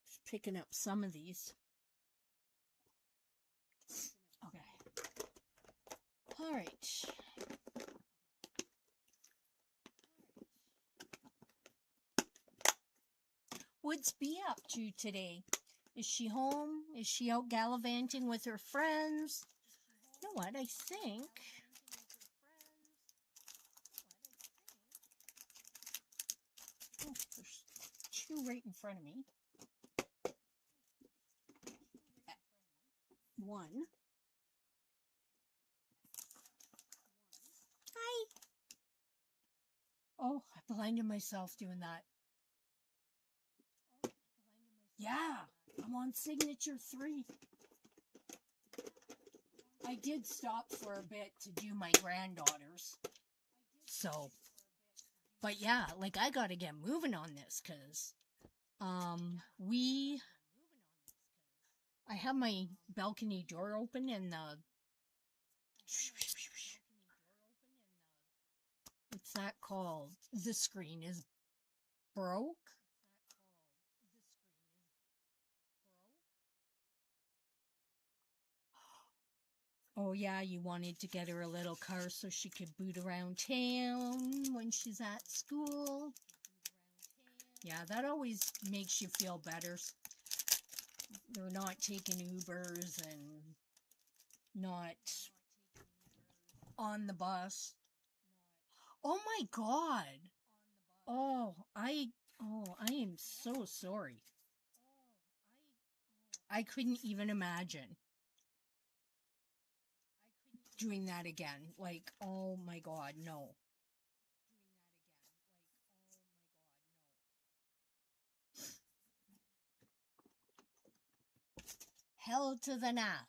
just picking up some of these. Okay. All right. What's Bea up to today? Is she home? Is she out gallivanting with her friends? You know what? I think... Oh, there's two right in front of me. One. Hi. Oh, I blinded myself doing that. Yeah, I'm on signature 3. I did stop for a bit to do my granddaughters. So, but yeah, like I gotta get moving on this, cause, I have my balcony door open and what's that called? The screen is broke. Oh yeah, you wanted to get her a little car so she could boot around town when she's at school. Yeah, that always makes you feel better. They're not taking Ubers and not on the bus. Oh my God. I am so sorry. I couldn't even imagine doing that again. Like, oh my God, no. Hell to the nah.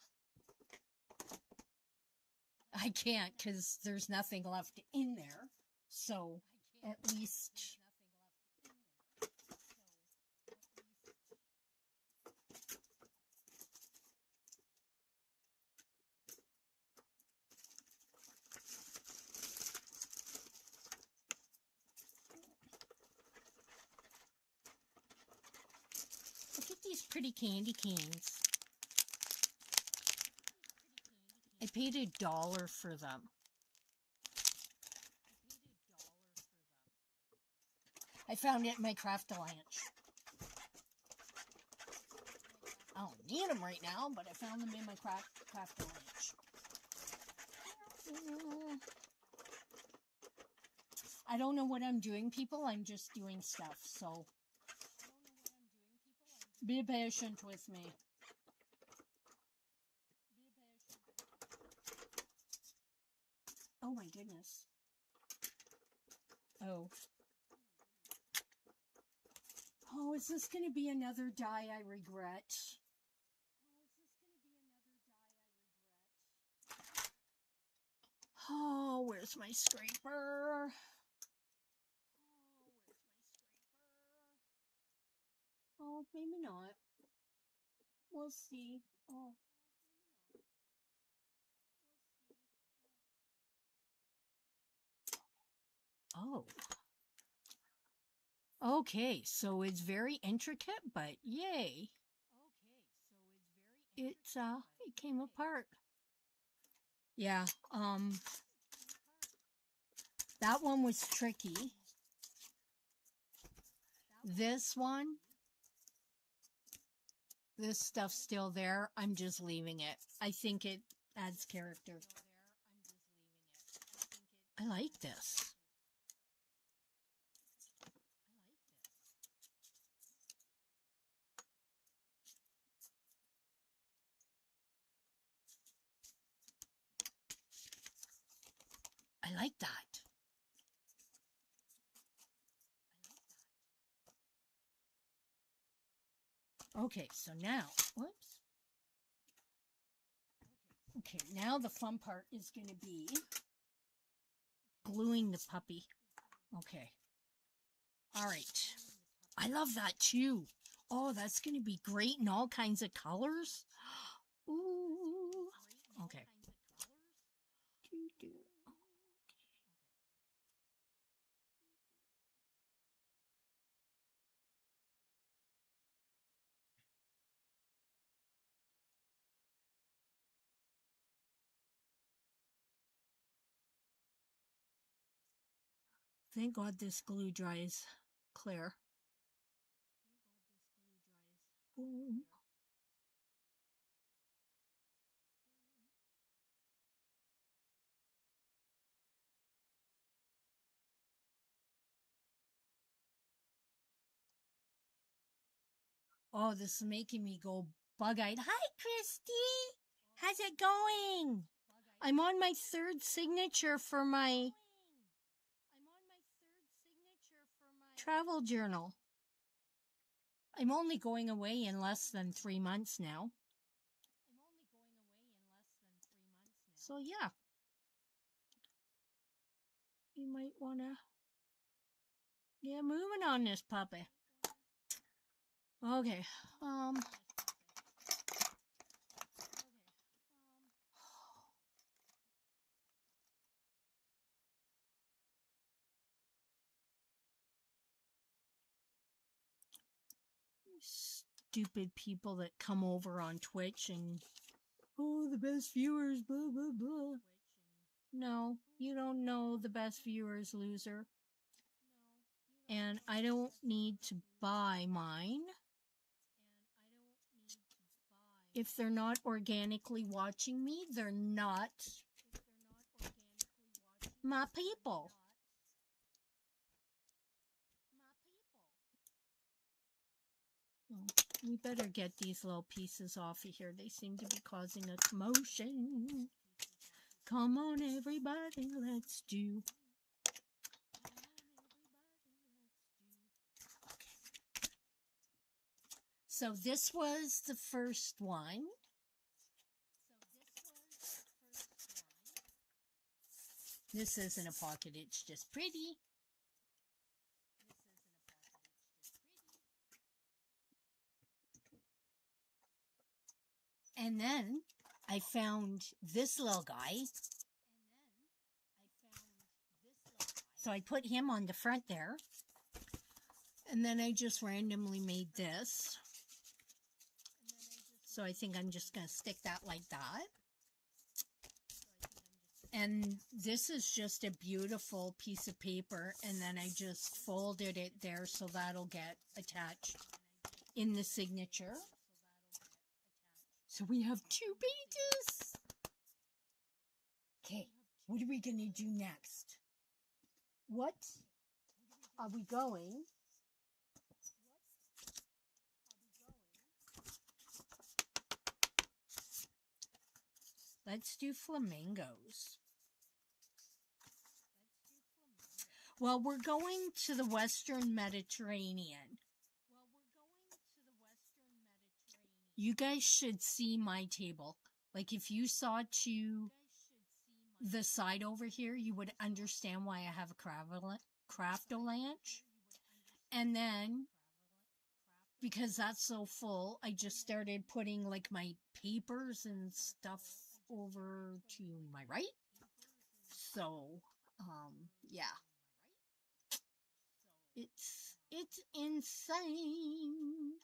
I can't because there's nothing left in there. So, at least... Look at these pretty candy canes. I paid $1 for them. I found it in my Krafty lunch. I don't need them right now, but I found them in my Krafty lunch. I don't know what I'm doing, people. I'm just doing stuff, so be patient with me. Oh my goodness. Oh. Oh, is this going to be another die I regret? Oh, where's my scraper? Oh, maybe not. We'll see. Oh. Oh. Okay, so it's very intricate, but yay. It came apart. Yeah, that one was tricky. This one, this stuff's still there. I'm just leaving it. I think it adds character. I like this. I like that. Okay, so now, whoops. Okay, now the fun part is going to be gluing the puppy. Okay. All right. I love that too. Oh, that's going to be great in all kinds of colors. Ooh. Okay. Thank God this glue dries clear. Boom. Oh, this is making me go bug-eyed. Hi, Krafty. How's it going? I'm on my third signature for my travel journal. I'm only going away in less than 3 months now. So yeah. You might want to get moving on this puppy. Okay. Stupid people that come over on Twitch and, oh, the best viewers, blah, blah, blah. No, you don't know the best viewers, loser. And I don't need to buy mine. If they're not organically watching me, they're not my people. We better get these little pieces off of here. They seem to be causing a commotion. Come on, everybody, let's do. Okay. So this was the first one. This isn't a pocket, it's just pretty. And then I found this little guy. So I put him on the front there. And then I just randomly made this. So I think I'm just going to stick that like that. And this is just a beautiful piece of paper. And then I just folded it there so that'll get attached in the signature. So we have 2 pages. Okay, what are we going to do next? What are we going? Let's do flamingos. Well, we're going to the Western Mediterranean. You guys should see my table. Like, if you saw to the side over here, you would understand why I have a Krafty. And then, because that's so full, I just started putting like my papers and stuff over to my right. So, yeah. It's insane.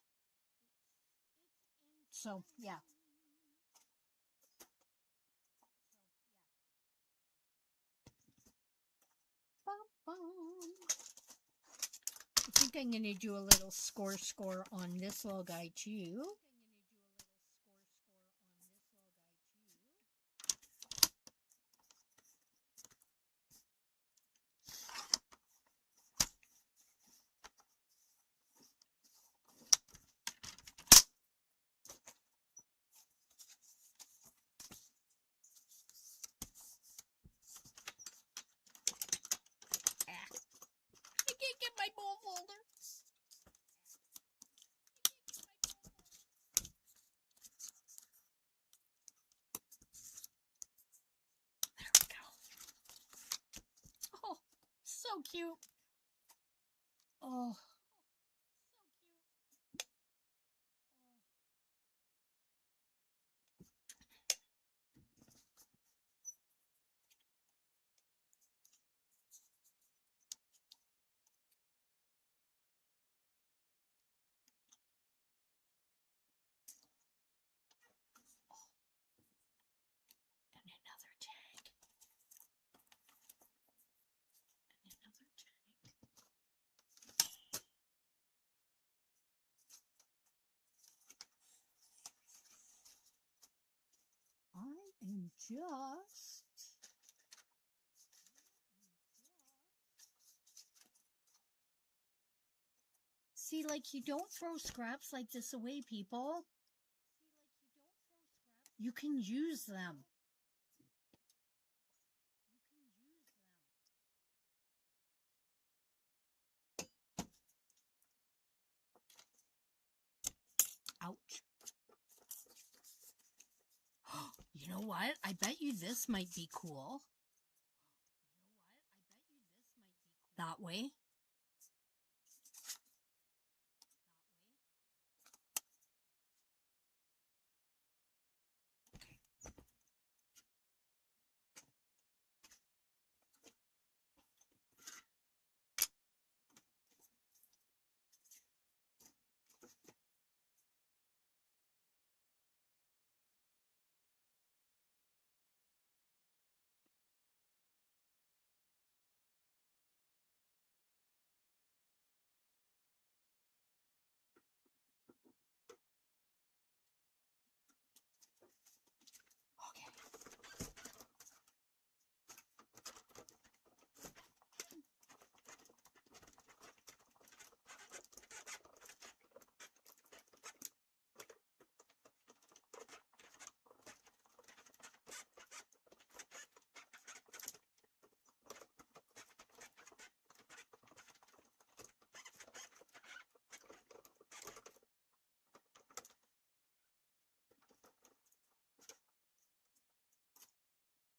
So, yeah. I think I'm going to do a little score on this little guy too. I can't get my bowl folder. There we go. Oh, so cute. Oh. And another tag. And another tag. I am just see, like, you don't throw scraps like this away, people. You can use them. Ouch. You know what? I bet you this might be cool. That way.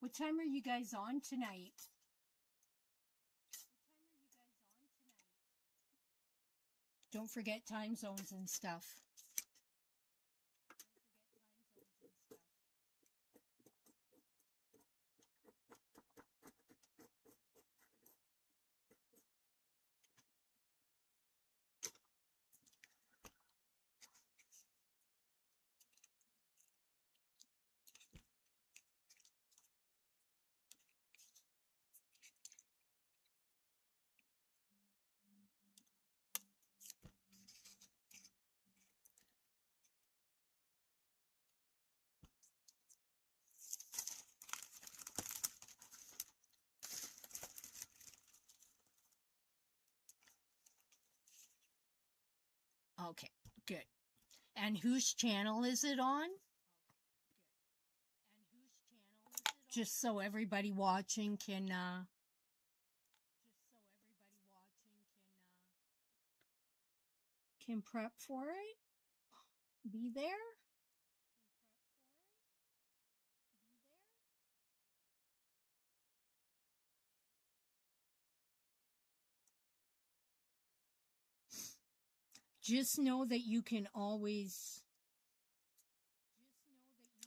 What time are you guys on tonight? Don't forget time zones and stuff. Okay, good. And whose channel is it on? Just so everybody watching can can prep for it, be there. Just know that you can always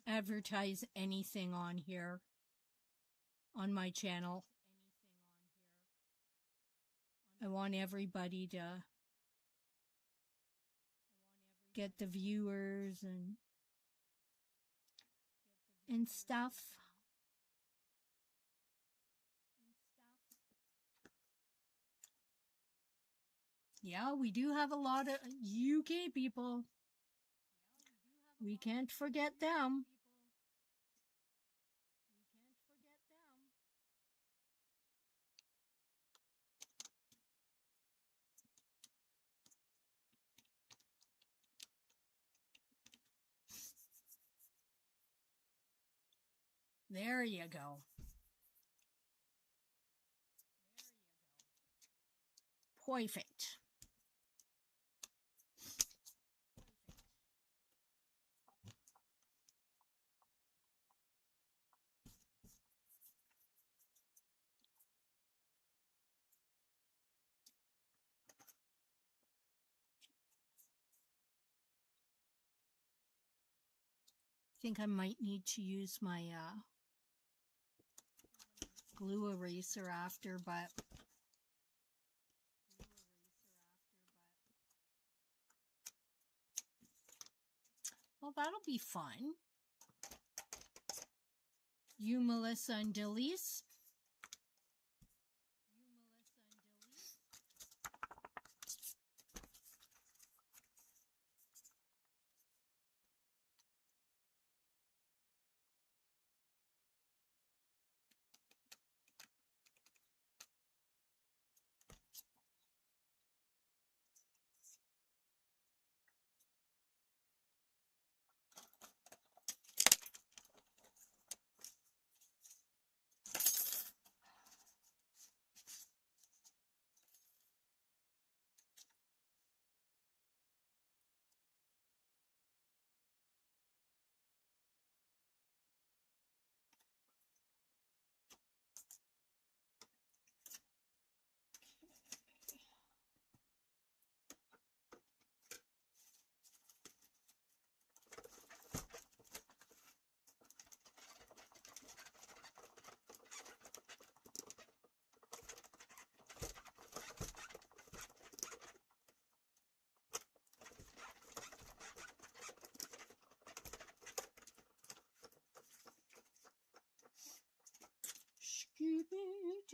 advertise anything on here, on my channel. I want everybody to get the viewers and stuff. Yeah, we do have a lot of UK people. We can't forget them. There you go. Perfect. I think I might need to use my glue eraser after, but well, that'll be fun. You, Melissa and Dillies.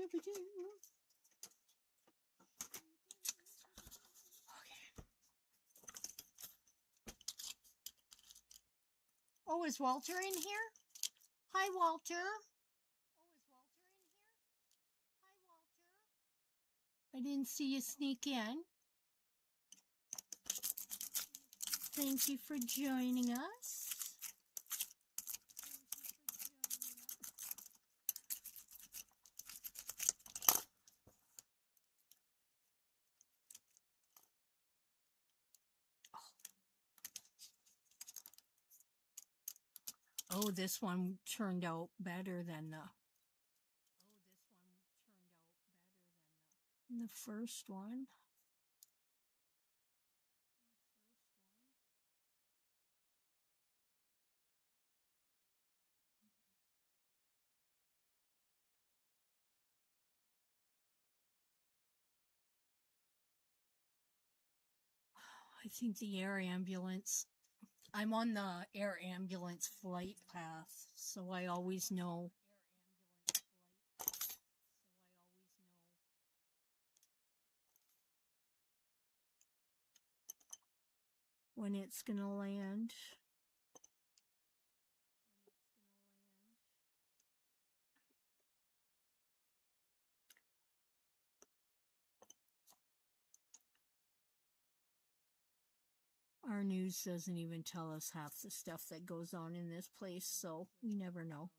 Okay. Oh, is Walter in here? Hi, Walter. I didn't see you sneak in. Thank you for joining us. Oh, this one turned out better than the first one. I think the air ambulance, I'm on the air ambulance flight path, so I always know. When it's gonna land. Our news doesn't even tell us half the stuff that goes on in this place, so we never know.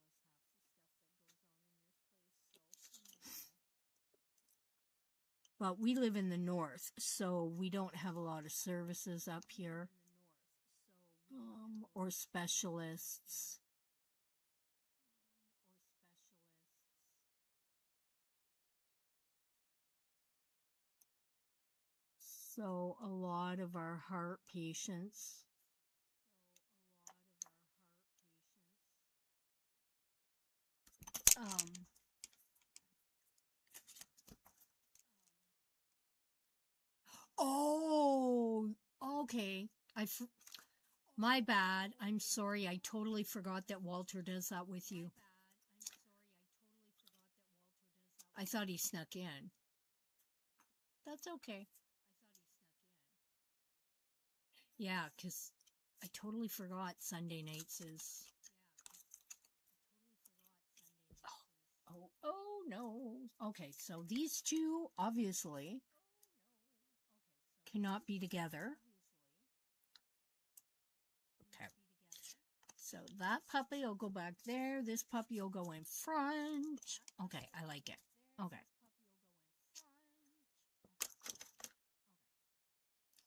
But we live in the north, so we don't have a lot of services up here, or specialists. So a lot of our heart patients oh, okay. My bad. I'm sorry. I totally forgot that Walter does that with you. I thought he snuck in. That's okay. Yeah, because I totally forgot Sunday nights is... Oh, no. Okay, so these two obviously cannot be together. Okay. So that puppy will go back there. This puppy will go in front. Okay, I like it. Okay.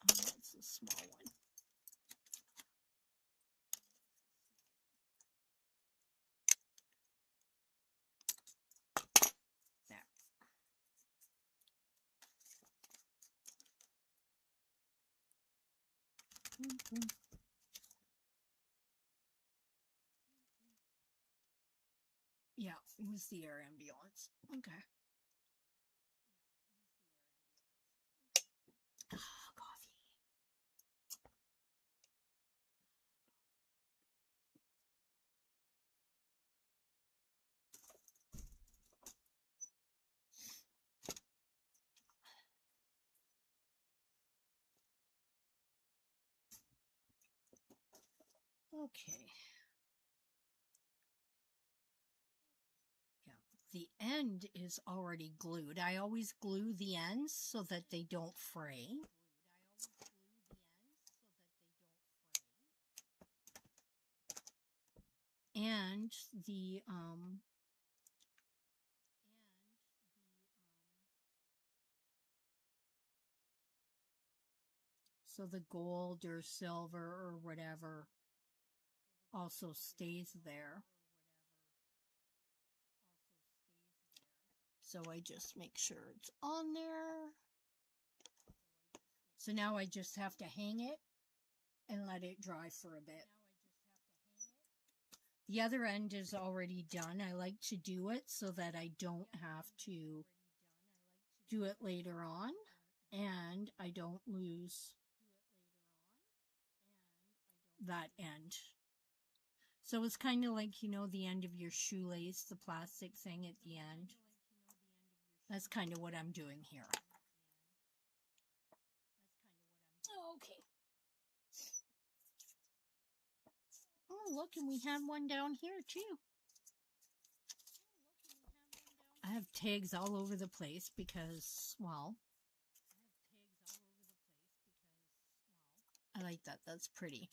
Oh, that's a small one. There. Mm-hmm. Yeah, it was the air ambulance. Okay. Coffee. Okay. Yeah, the end is already glued. I always glue the ends so that they don't fray. And so the gold or silver or whatever also stays there. So I just make sure it's on there. So now I just have to hang it and let it dry for a bit. The other end is already done. I like to do it so that I don't have to do it later on and I don't lose that end. So it's kind of like, you know, the end of your shoelace, the plastic thing at the end. That's kind of what I'm doing here. Okay. Oh, look, and we have one down here too. I have tags all over the place because, well, I like that. That's pretty.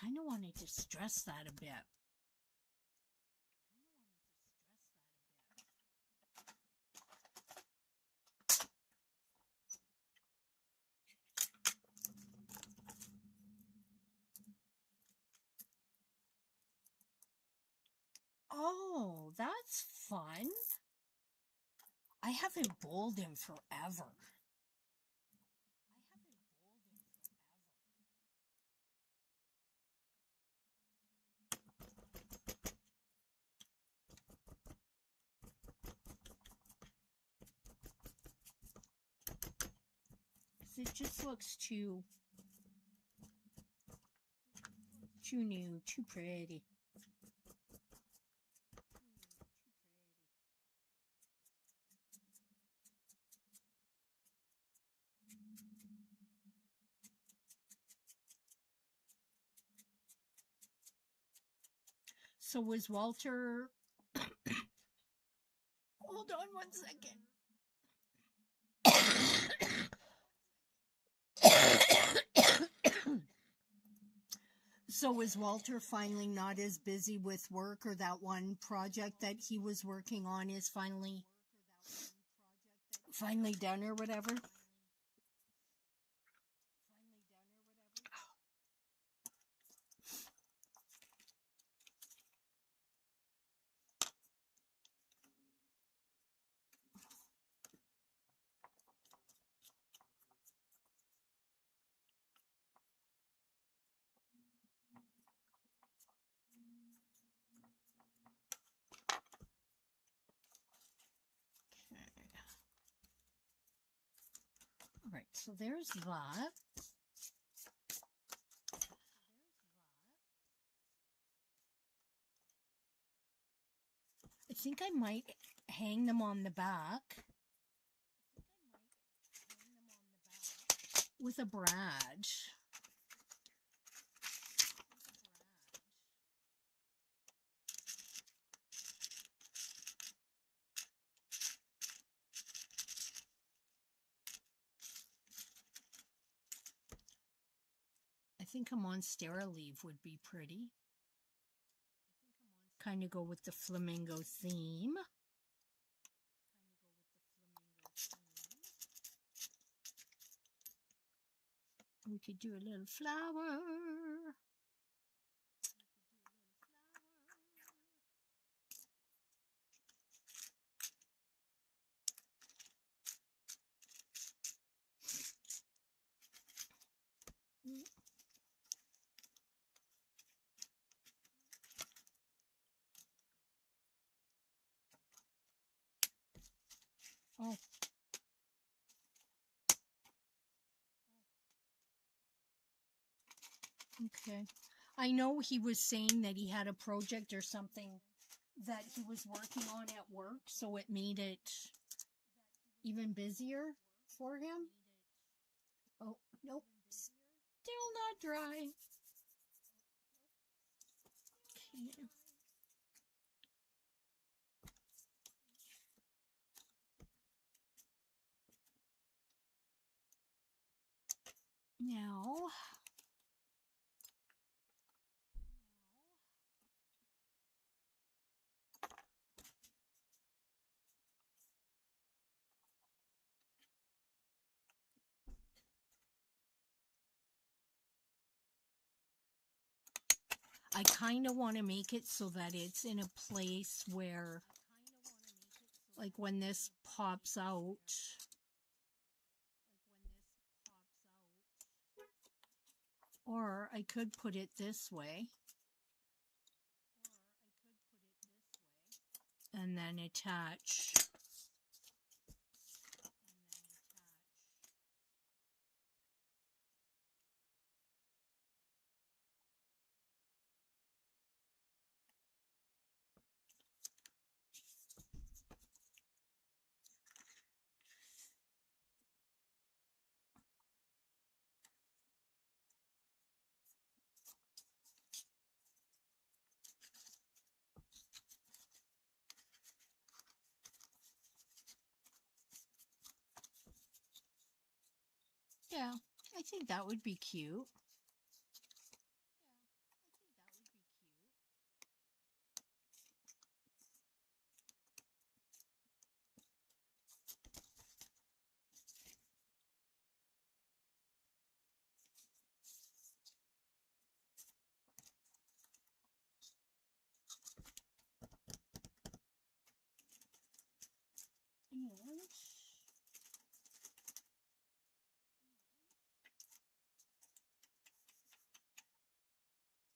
Kind of want to distress that a bit. Oh, that's fun. I haven't bowled him forever. It just looks too new, too pretty. So was Walter... Hold on one second. So is Walter finally not as busy with work, or that one project that he was working on is finally done or whatever? All right, so there's that. I think I might hang them on the back with a brad. I think a monstera leaf would be pretty. Kind of go with the flamingo theme. We could do a little flower. Oh. Okay. I know he was saying that he had a project or something that he was working on at work, so it made it even busier for him. Oh, nope. Still not dry. Okay. Now, I kind of want to make it so that it's in a place where, like, when this pops out, or I could put it this way and then attach. Yeah, I think that would be cute. And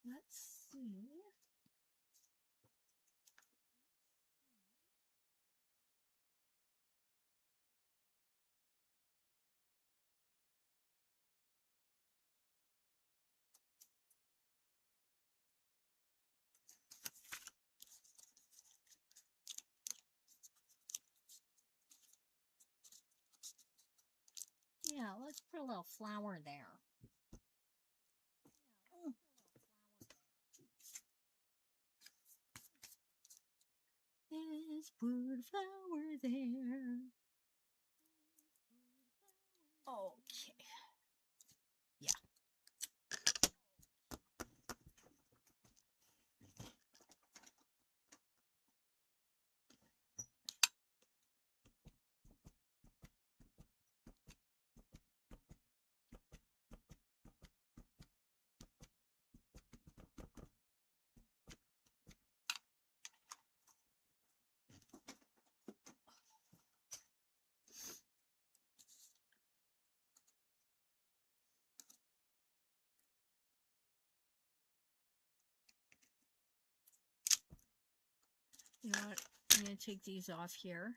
let's see. Yeah, let's put a little flower there. Let's put a flower there. Okay. Yeah. You know what? I'm going to take these off here.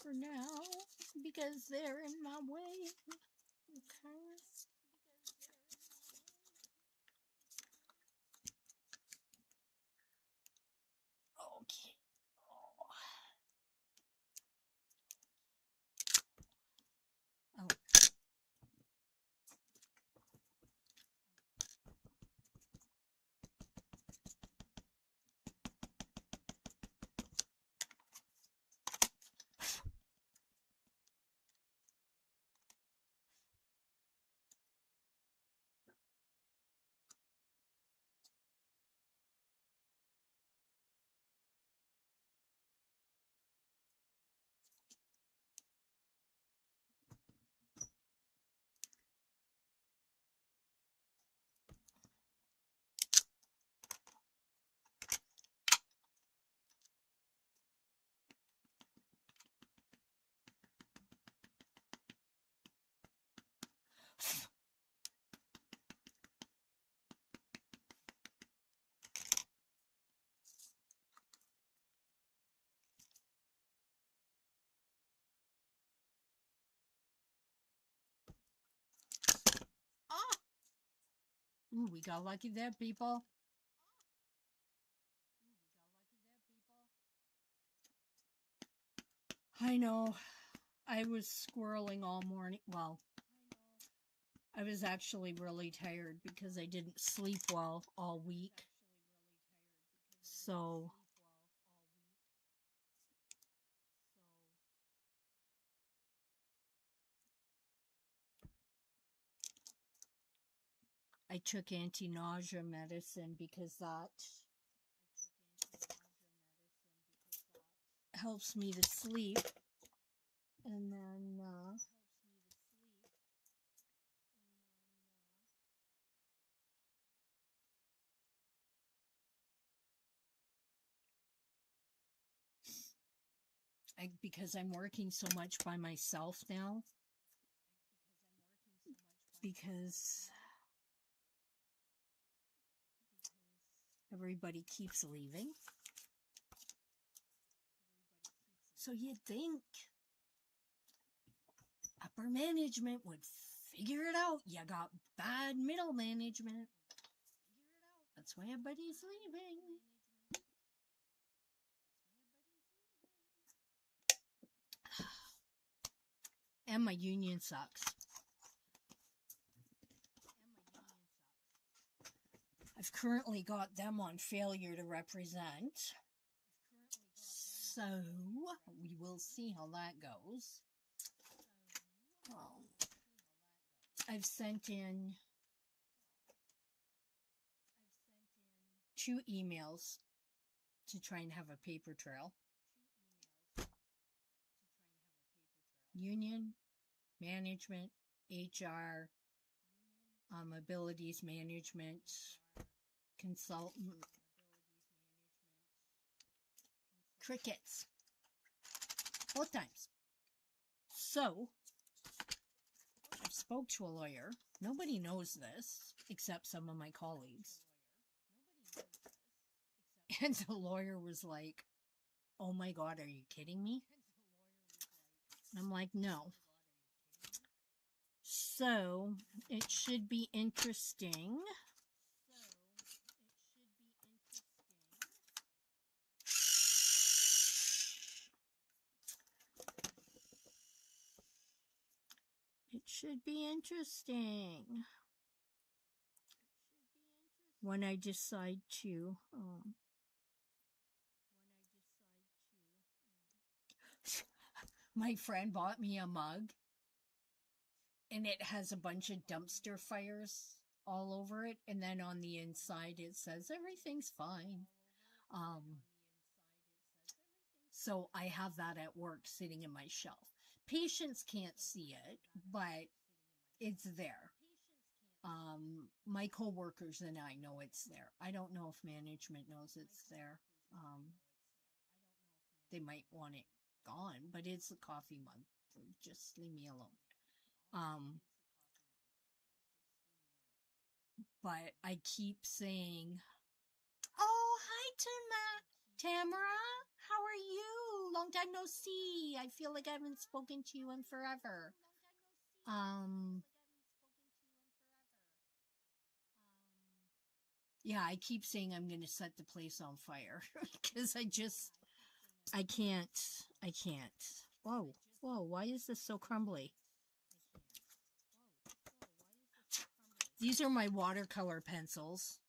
For now, because they're in my way. Okay. Okay. Oh. Ooh, we got lucky there, people. I know. I was squirreling all morning. Well, I was actually really tired because I didn't sleep well all week. So I took anti-nausea medicine because that helps me to sleep. And then because I'm working so much by myself now, because everybody keeps leaving. So you'd think upper management would figure it out. You got bad middle management. That's why everybody's leaving. And my union sucks. I've currently got them on failure to represent. So we will see how that goes. I've sent in 2 emails to try and have a paper trail. Union, management, HR, abilities management, consultant, crickets, both times. So I spoke to a lawyer. Nobody knows this except some of my colleagues. And the lawyer was like, "Oh my God, are you kidding me?" I'm like, "No." So it should be interesting. It should be interesting when I decide to my friend bought me a mug and it has a bunch of dumpster fires all over it, and then on the inside it says everything's fine. So I have that at work sitting in my shelf. Patients can't see it, but it's there. My coworkers and I know it's there. I don't know if management knows it's there. They might want it gone, but it's a coffee mug. Just leave me alone. but I keep saying, oh, hi, Tamara. How are you? Long time no see. I feel like I haven't spoken to you in forever. Yeah, I keep saying I'm going to set the place on fire because I can't. Whoa, why is this so crumbly? These are my watercolor pencils.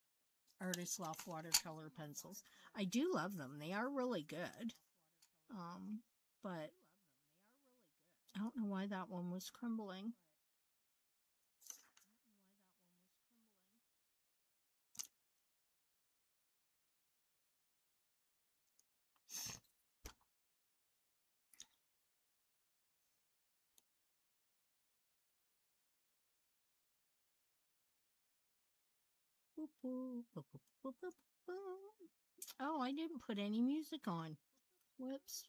Artist Loft watercolor pencils. I do love them. They are really good. But I don't know why that one was crumbling. Oh, I didn't put any music on. Whoops.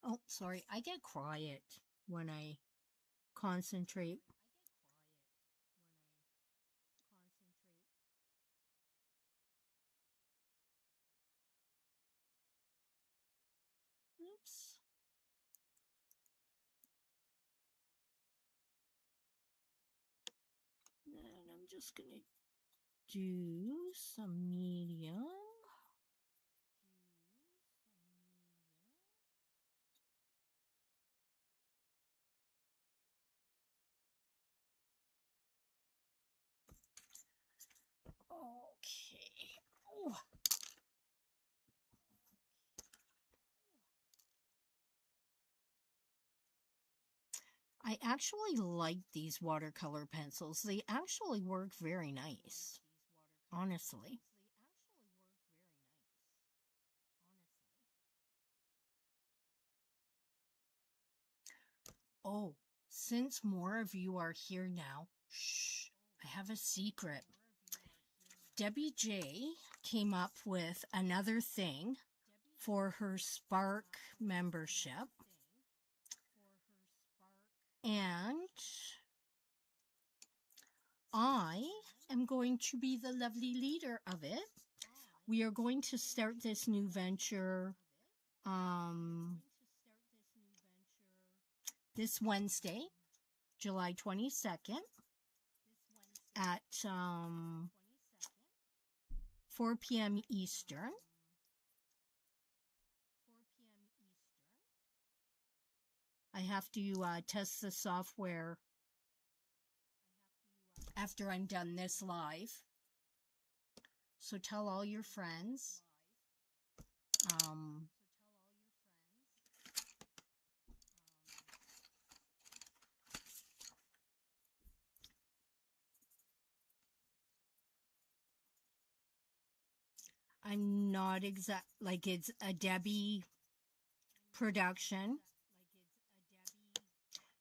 Oh, sorry. I get quiet when I concentrate. Oops. And I'm just going to do some medium. Okay. Oh. I actually like these watercolor pencils. They actually work very nice, honestly. Oh, since more of you are here now, shh, I have a secret. Debbie J came up with another thing for her Spark membership. And I am going to be the lovely leader of it. We are going to start this new venture this Wednesday, July 22nd at 4 p.m. Eastern. I have to test the software after I'm done this live. So tell all your friends. I'm not exact, like it's a Debbie production.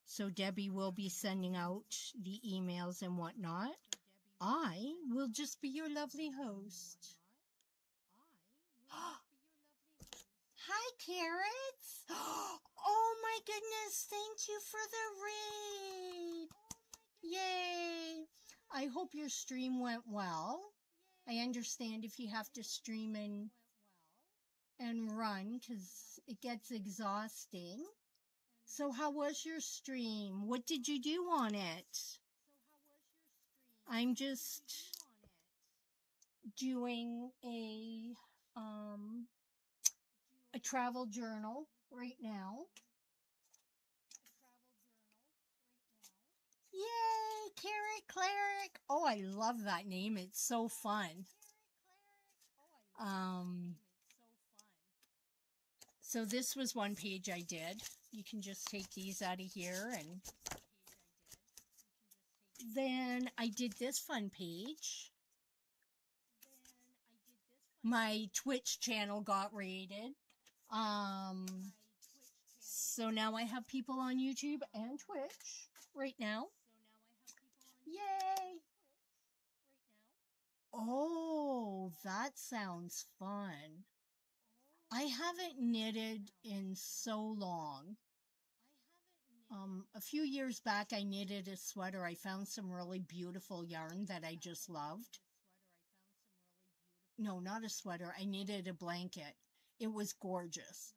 So Debbie will be sending out the emails and whatnot. I will just be your lovely host. Hi, Carrots. Oh my goodness. Thank you for the raid. Yay. I hope your stream went well. I understand if you have to stream and run because it gets exhausting. So how was your stream? What did you do on it? I'm just doing a travel journal right now. Yay, Carrot Cleric. Oh, I love that name. It's so fun. So this was one page I did. You can just take these out of here, and then I did this fun page. My Twitch channel got raided. So now I have people on YouTube and Twitch right now. Yay! Oh, that sounds fun. I haven't knitted in so long. A few years back, I knitted a sweater. I found some really beautiful yarn that I just loved. No, not a sweater. I knitted a blanket. It was gorgeous.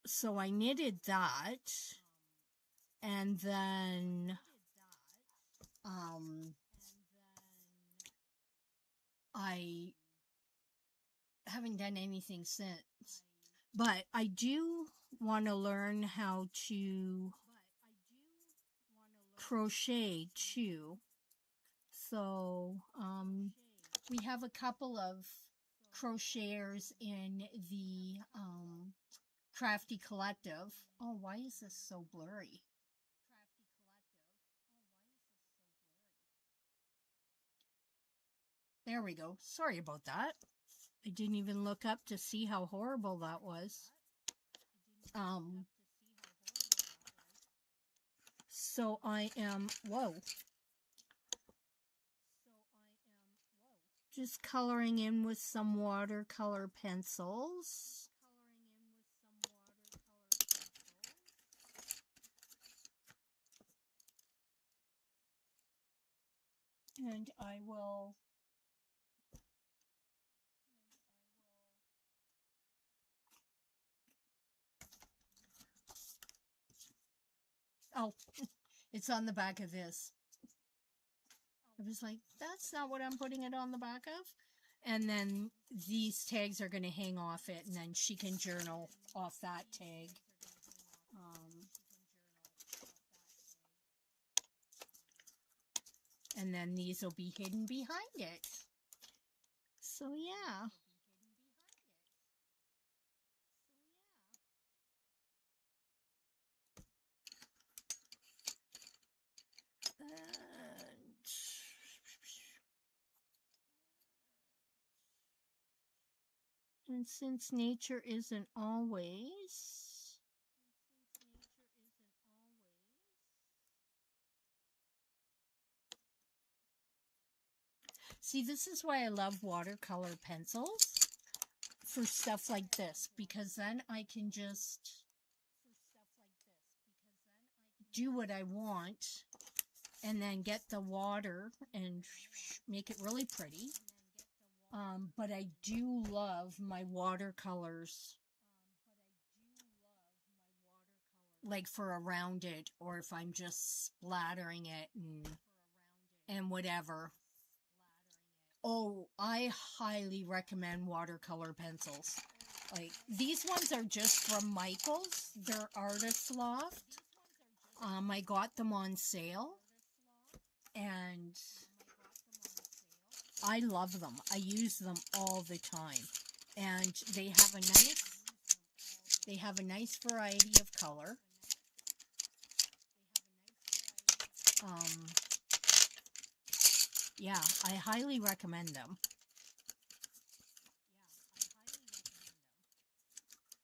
So I knitted that, and then, I haven't done anything since. But I do want to learn how to crochet too. So, we have a couple of crocheters in the Krafty collective. Oh, why is this so blurry? There we go. Sorry about that. I didn't even look up to see how horrible that was. So I am, whoa. Just coloring in with some watercolor pencils. And I will it's on the back of this. I was like, that's not what I'm putting it on the back of. And then these tags are going to hang off it, and then she can journal off that tag. And then these will be hidden behind it. So yeah. And since nature isn't always, see, this is why I love watercolor pencils for stuff like this, because then I can just do what I want and then get the water and make it really pretty. But I do love my watercolors, like for around it, or if I'm just splattering it and whatever. Oh, I highly recommend watercolor pencils. Like, these ones are just from Michael's. They're Artist Loft. I got them on sale, and I love them. I use them all the time, and they have a nice variety of color. Yeah, I highly recommend them.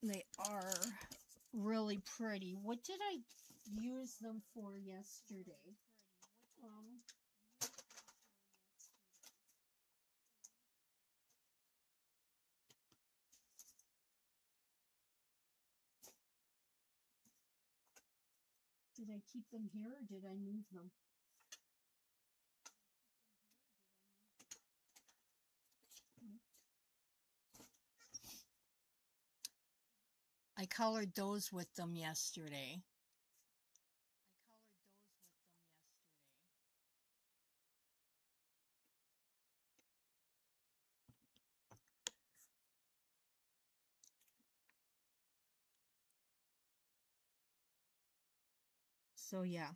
They are really pretty. What did I use them for yesterday? Did I keep them here or did I move them? I colored those with them yesterday. So yeah.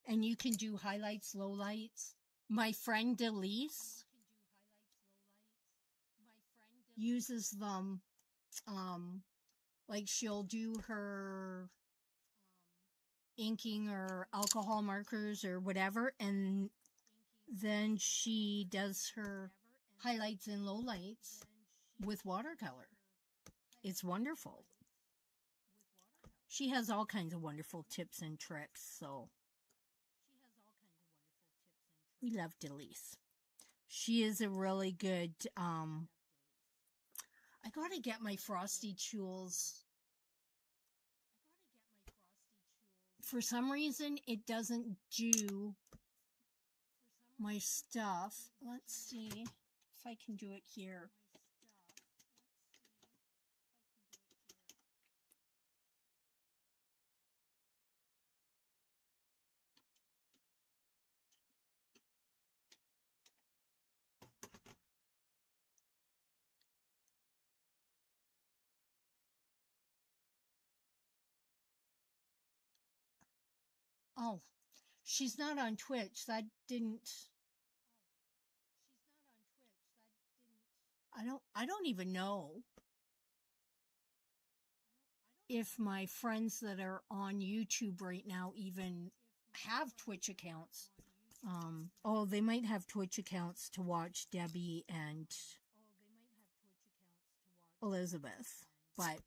And you can do highlights, lowlights. My friend Delise uses them, like she'll do her inking or alcohol markers or whatever, and then she does her highlights and lowlights with watercolor. It's wonderful. She has all kinds of wonderful tips and tricks, so we love Delise. She is a really good, I gotta get my Frosty tools. For some reason, it doesn't do my stuff. Let's see if I can do it here. Oh, she's not on Twitch. That didn't. I don't even know if my friends that are on YouTube right now even have Twitch accounts. Oh, they might have Twitch accounts to watch Debbie and Elizabeth, but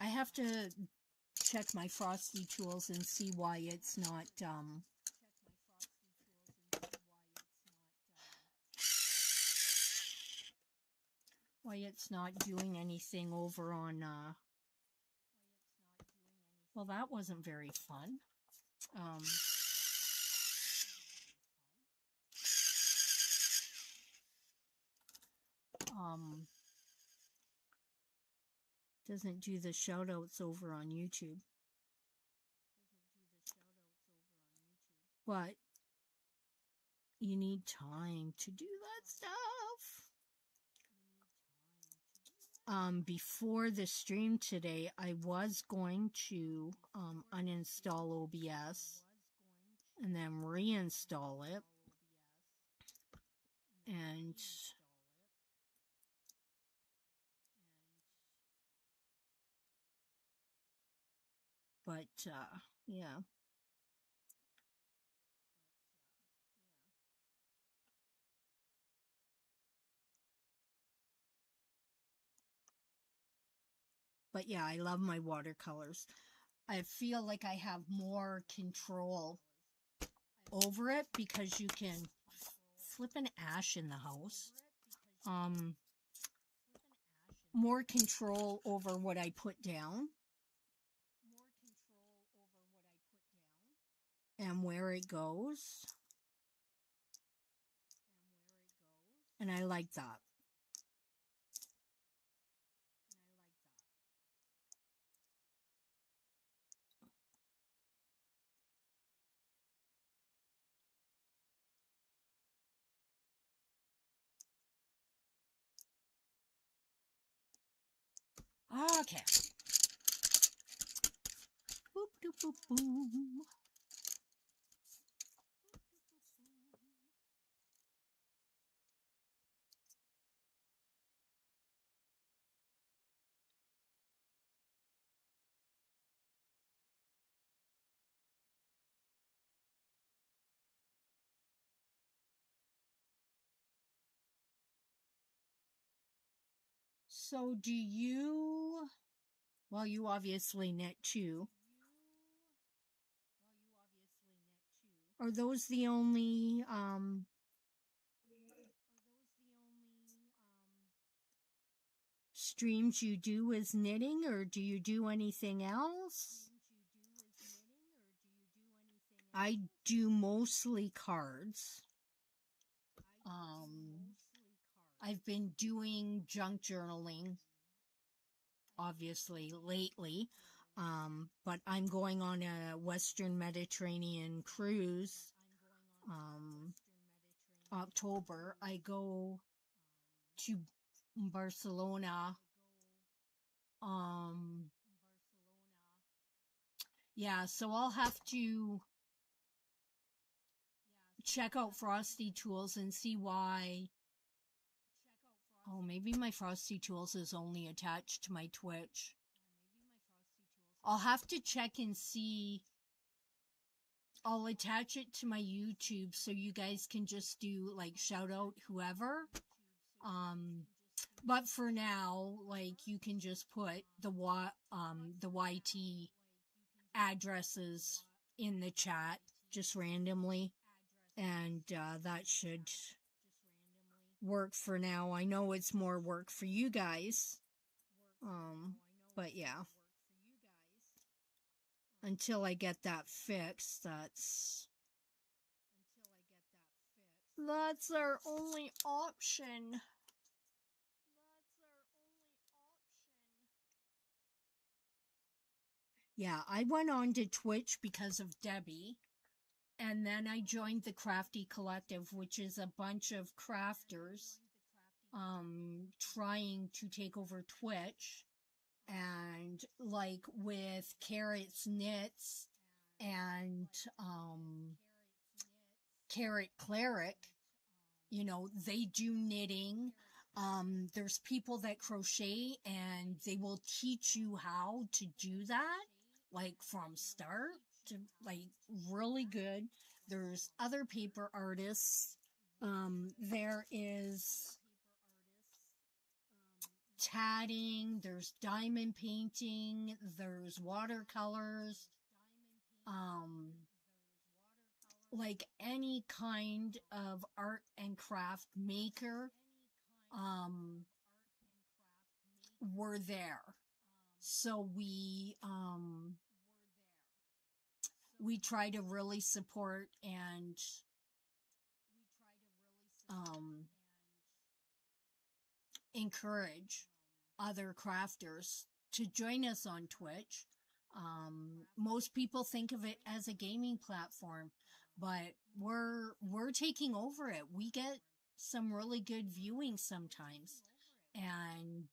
I have to check my Frosty tools and see why it's not, doing anything over on, well, that wasn't very fun. Doesn't do the shout outs over on YouTube. But you need time to do that stuff. Before the stream today, I was going to uninstall OBS and then reinstall it. And but yeah. But yeah, I love my watercolors. I feel like I have more control over it because you can flip an ash in the house. More control over what I put down and where it goes. And I like that. Okay. Boop, doop, boop, boom. So do you, well, you obviously knit too. Are those the only streams you do is knitting, or do you do anything else? I do mostly cards. I've been doing junk journaling, obviously, lately. But I'm going on a Western Mediterranean cruise. October, I go to Barcelona. Yeah, so I'll have to check out Frosty Tools and see why. Oh, maybe my Frosty Tools is only attached to my Twitch. I'll have to check and see. I'll attach it to my YouTube so you guys can just do like shout out whoever. But for now, like, you can just put the YT addresses in the chat just randomly, and that should work for now. I know it's more work for you guys, but yeah, until I get that fixed, that's our only option. Yeah, I went on to Twitch because of Debbie, and then I joined the Krafty Collective, which is a bunch of crafters trying to take over Twitch. And like with Carrot's Knits and Carrot Cleric, you know, they do knitting. There's people that crochet, and they will teach you how to do that, like from start to, like, really good. There's other paper artists. There is tatting, there's diamond painting, there's watercolors, like any kind of art and craft maker, were there. So we try to really support and encourage other crafters to join us on Twitch. Most people think of it as a gaming platform, but we're taking over it. We get some really good viewing sometimes, and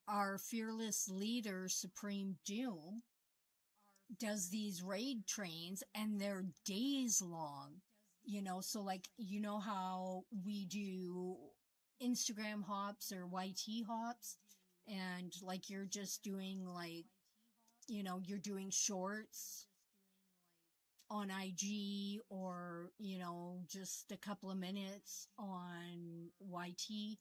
our fearless leader, Supreme Doom, does these raid trains, and they're days long. You know, so like, you know how we do Instagram hops or YT hops, and like you're just doing, like, you know, you're doing shorts on IG, or, you know, just a couple of minutes on YT.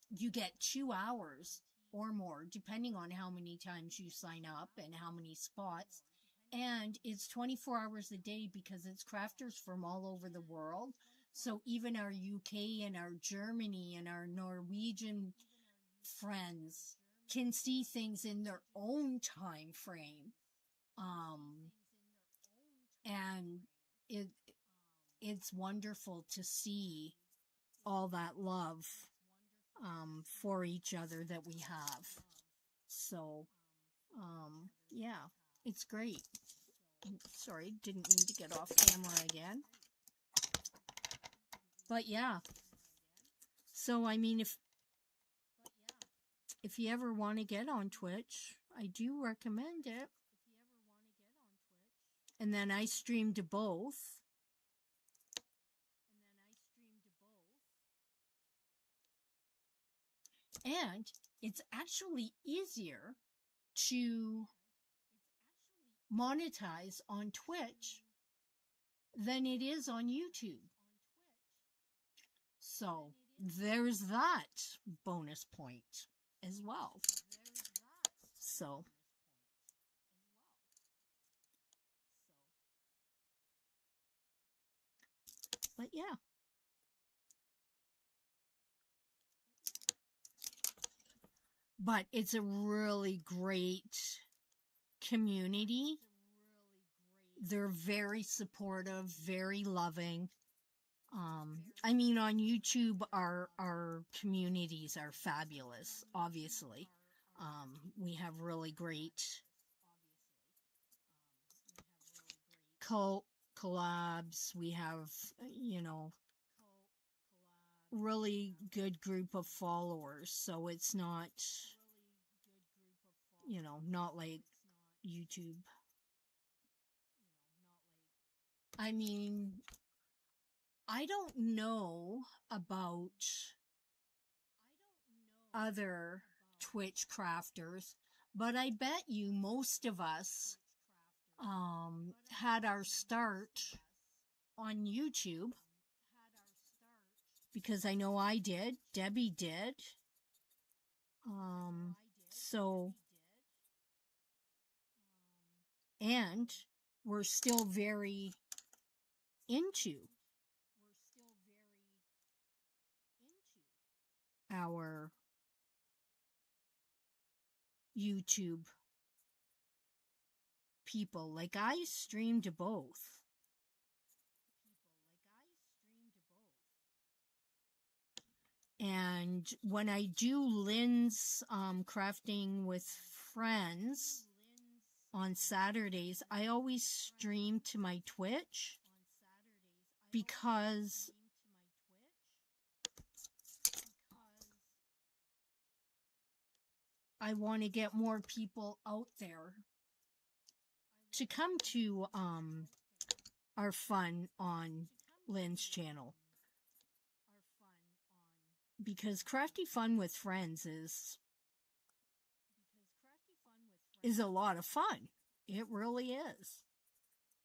You get 2 hours or more, depending on how many times you sign up and how many spots. And it's 24 hours a day, because it's crafters from all over the world. So even our UK and our Germany and our Norwegian friends can see things in their own time frame. And it's wonderful to see all that love for each other that we have. So yeah, it's great. Sorry, didn't mean to get off camera again. But yeah, so I mean, if you ever want to get on Twitch, I do recommend it. And then I stream to both. And it's actually easier to monetize on Twitch than it is on YouTube. So there's that bonus point as well. So but yeah. But it's a really great community. They're very supportive, very loving. I mean, on YouTube, our communities are fabulous, obviously. We have really great collabs. We have, you know, really good group of followers. So it's not, you know, not like YouTube. I mean, I don't know about other Twitch crafters, but I bet you most of us had our start on YouTube because I know I did. Debbie did. So, and we're still very into our YouTube people. Like, I stream to both. And when I do Lynn's crafting with friends on Saturdays, I always stream to my Twitch because I want to get more people out there to come to our fun on Lynn's channel. Because Krafty Fun with Friends is a lot of fun. It really is.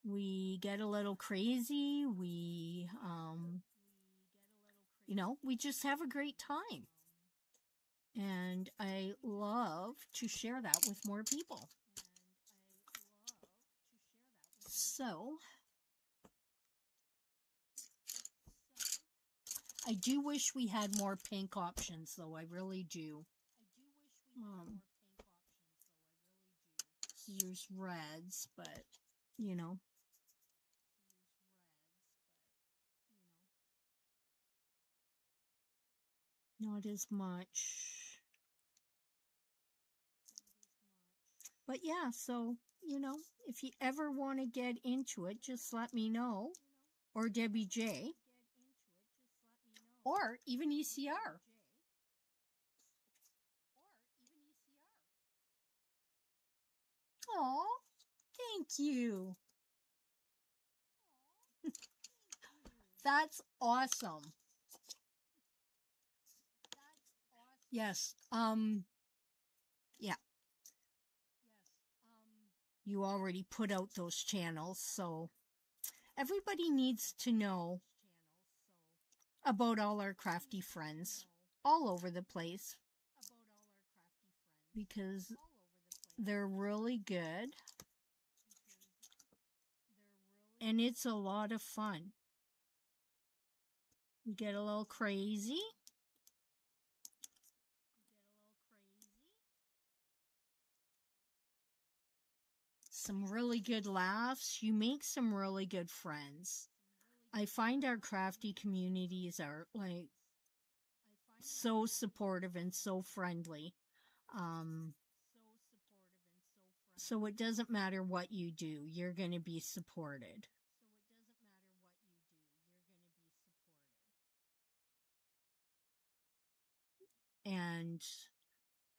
We get a little crazy. We, we just have a great time. And I love to share that with more people. So, I do wish we had more pink options, though. I really do. Here's reds, but, not as much. But yeah, so, if you ever want to get into it, just let me know. Or Debbie J. Or even ECR. Aw, thank you. That's awesome. Yes. Yeah. You already put out those channels, so everybody needs to know about all our crafty friends all over the place because they're really good and it's a lot of fun. We get a little crazy. Some really good laughs. You make some really good friends. I find our crafty communities are like so supportive and so friendly. So it doesn't matter what you do, you're going to be supported. And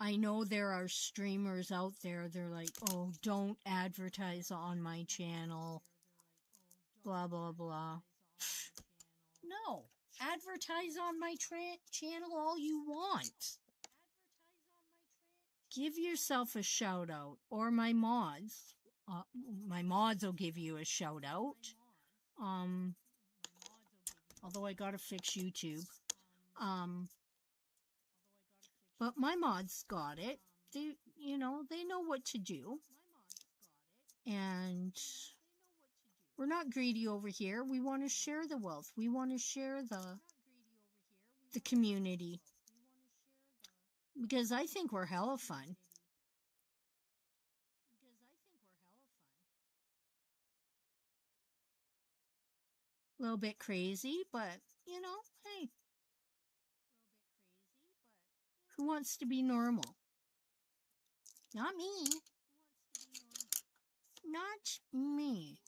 I know there are streamers out there, they're like, oh, don't advertise on my channel, blah, blah, blah. No, advertise on my channel all you want. Give yourself a shout out, or my mods. My mods will give you a shout out. Although I gotta fix YouTube. But my mods got it. They know what to do. And we're not greedy over here. We want to share the wealth. We want to share the community. Because I think we're hella fun. A little bit crazy, but, hey. Who wants to be normal? Not me. Not me.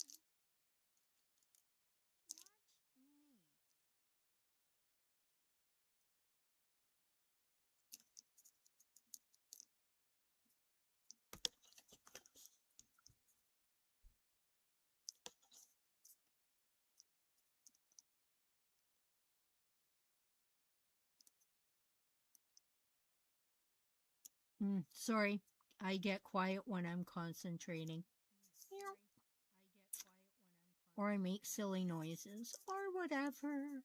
Sorry, I get quiet when I'm concentrating. Or I make silly noises, or whatever.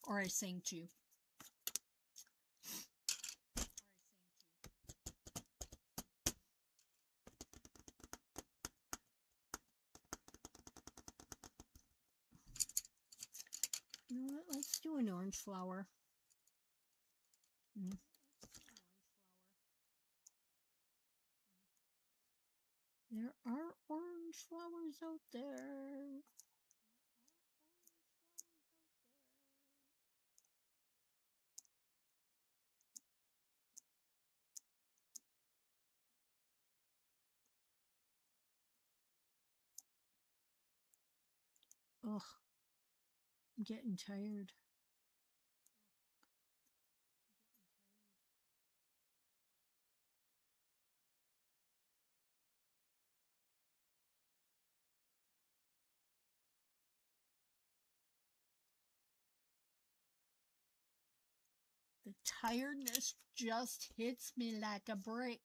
Or I sing to you. You know what? Let's do an orange flower. There are orange flowers out there. Ugh, I'm getting tired. The tiredness just hits me like a brick.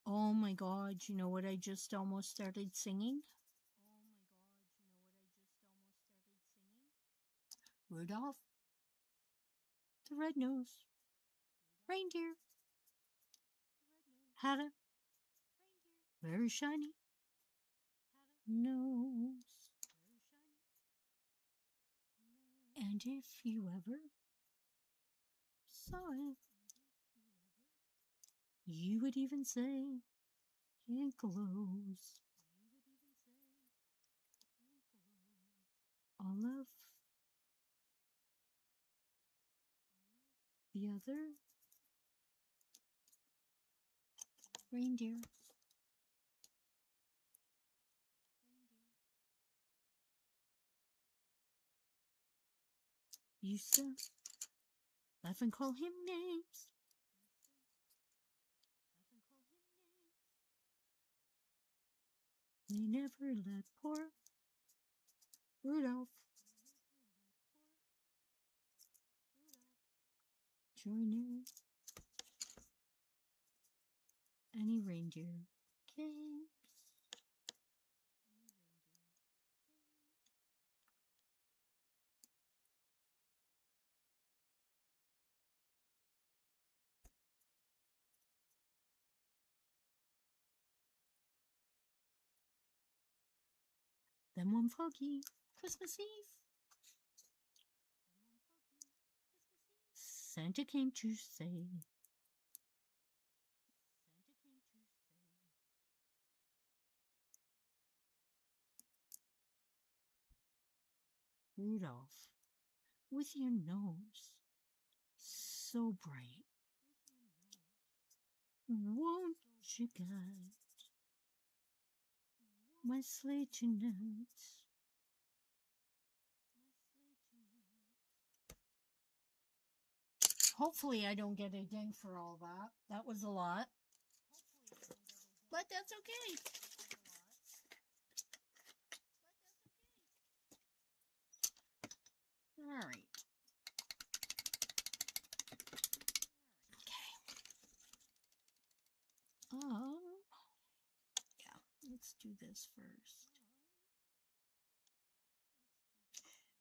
Oh my God, you know what I just almost started singing? Rudolph the red-nosed reindeer had a very shiny nose. And if you ever saw it, you would even say it glows. All of the other reindeer used to laugh and call him names. They never let poor Rudolph join in any reindeer games. Then one foggy Christmas Eve, Santa came to say, Rudolph, with your nose so bright, won't you guide my sleigh tonight? Hopefully I don't get a ding for all that. That was a lot. But that's okay. All right. Okay. Yeah, let's do this first.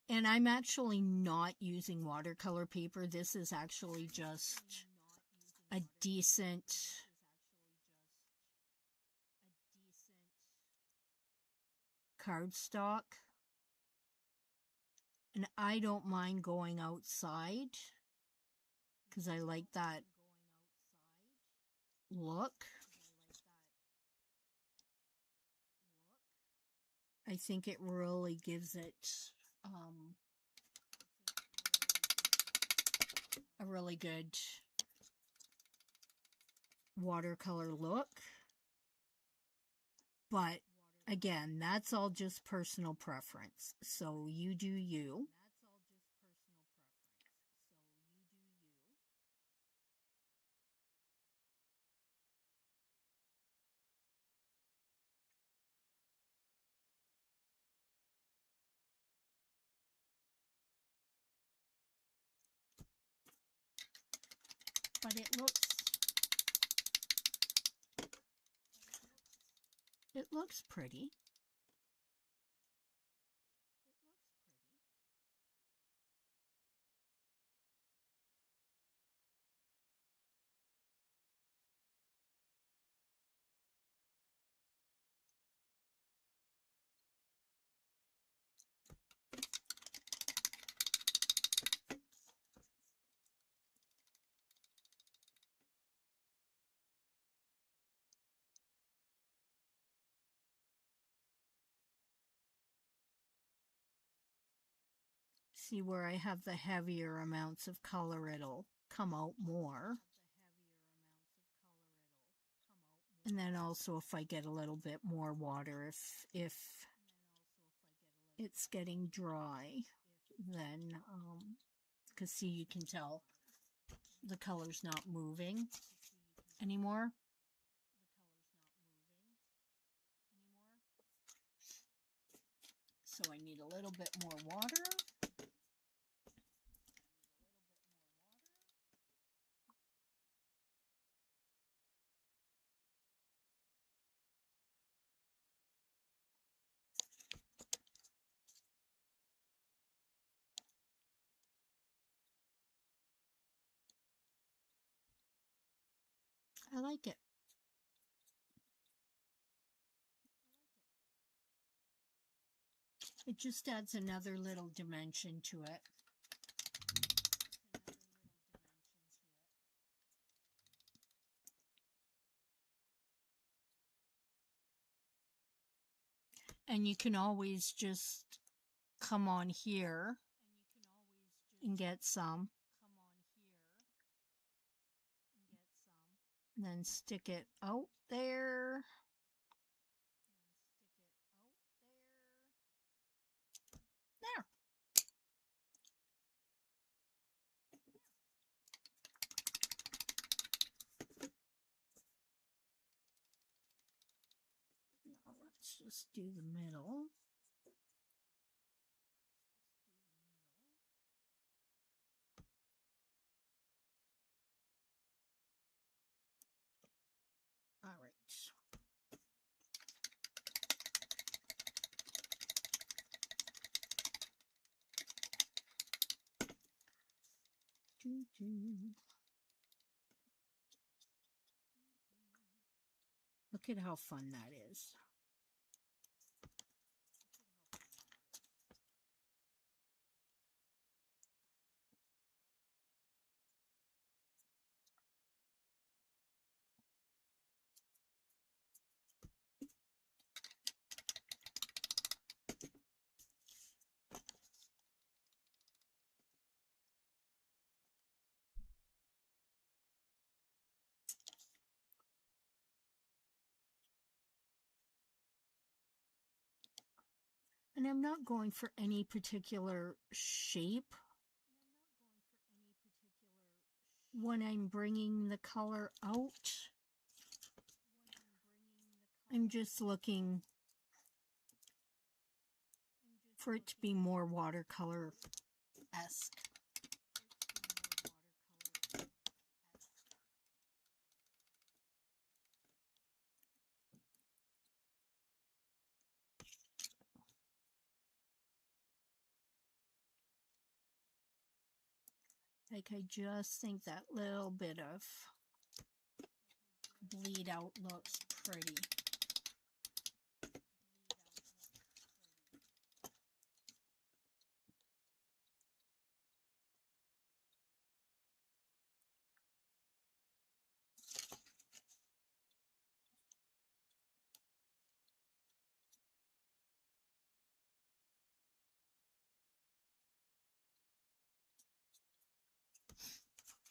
And I'm actually not using watercolor paper. This is actually just a decent cardstock. And I don't mind going outside because I like that look. I think it really gives it a really good watercolor look. But Again, that's all just personal preference. So you do you. But it looks pretty. See where I have the heavier amounts of color, it'll come out more. And then also if I get a little bit more water, if it's getting dry, then, because see, you can tell the color's not moving anymore. So I need a little bit more water. I like it. It just adds another little dimension to it. And you can always just come on here and get some. And then stick it out there. There. Now let's just do the middle. All right. Look at how fun that is. And I'm not going for any particular shape when I'm bringing the color out. I'm just looking for it to be more watercolor-esque. Like, I just think that little bit of bleed out looks pretty.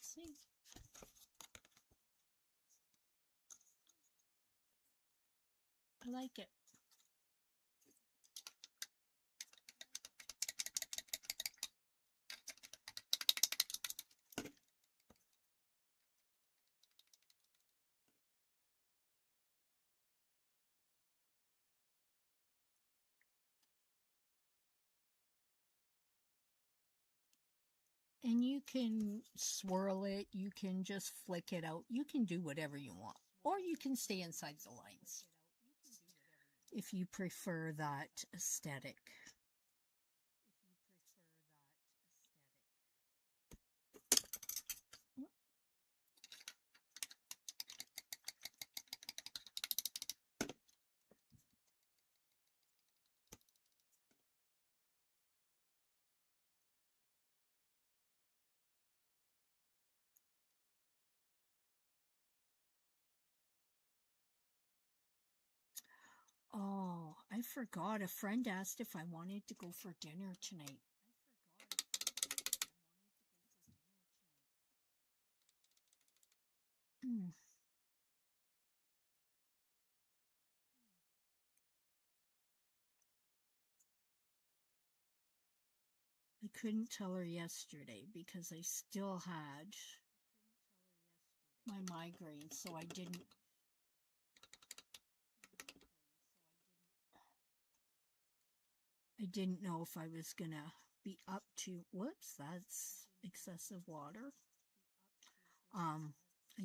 See? I like it. And you can swirl it, you can just flick it out, you can do whatever you want. Or you can stay inside the lines if you prefer that aesthetic. Oh, I forgot. A friend asked if I wanted to go for dinner tonight. I couldn't tell her yesterday because I still had my migraine, so I didn't know if I was gonna be up to, whoops, that's excessive water. I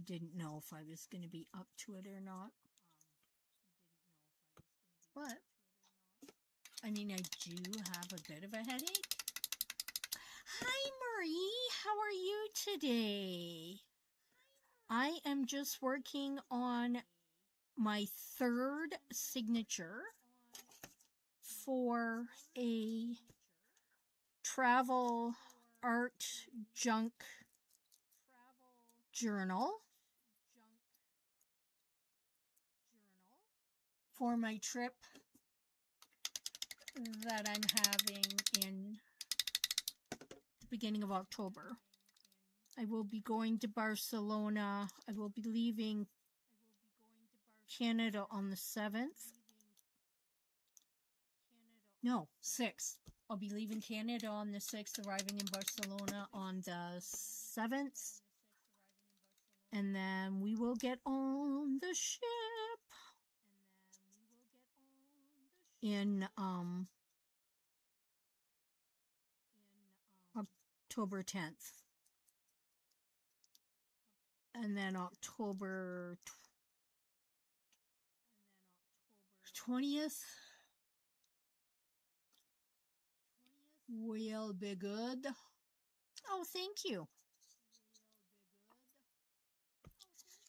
didn't know if I was gonna be up to it or not. But I mean, I do have a bit of a headache. Hi, Marie. How are you today? I am just working on my third signature for a travel art junk journal for my trip that I'm having in the beginning of October. I will be going to Barcelona. I will be leaving Canada on the 7th. No, 6th. I'll be leaving Canada on the 6th, arriving in Barcelona on the 7th. And then we will get on the ship in October 10th. And then October 20th will be good. Oh, thank you.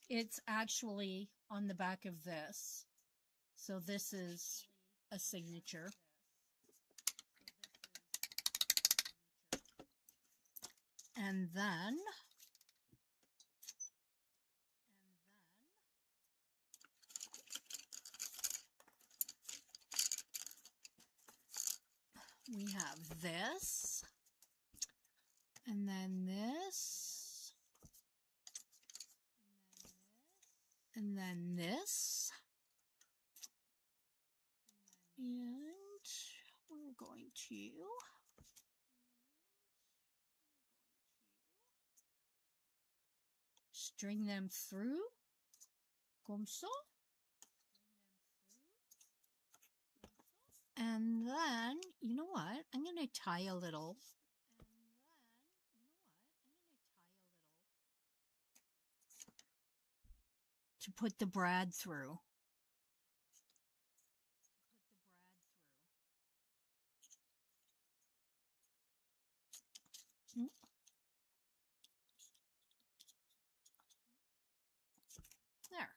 It's actually on the back of this. So this is a signature. And then we have this, and then this, and then this, and we're going to string them through, comme ça. And then, you know what? I'm going to tie a little. To put the brad through. There.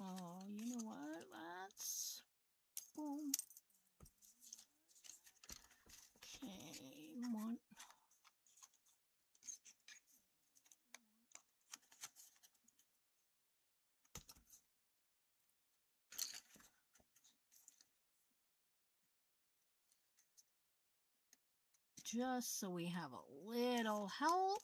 Oh, you know what? Let's boom. Okay, one. Just so we have a little help.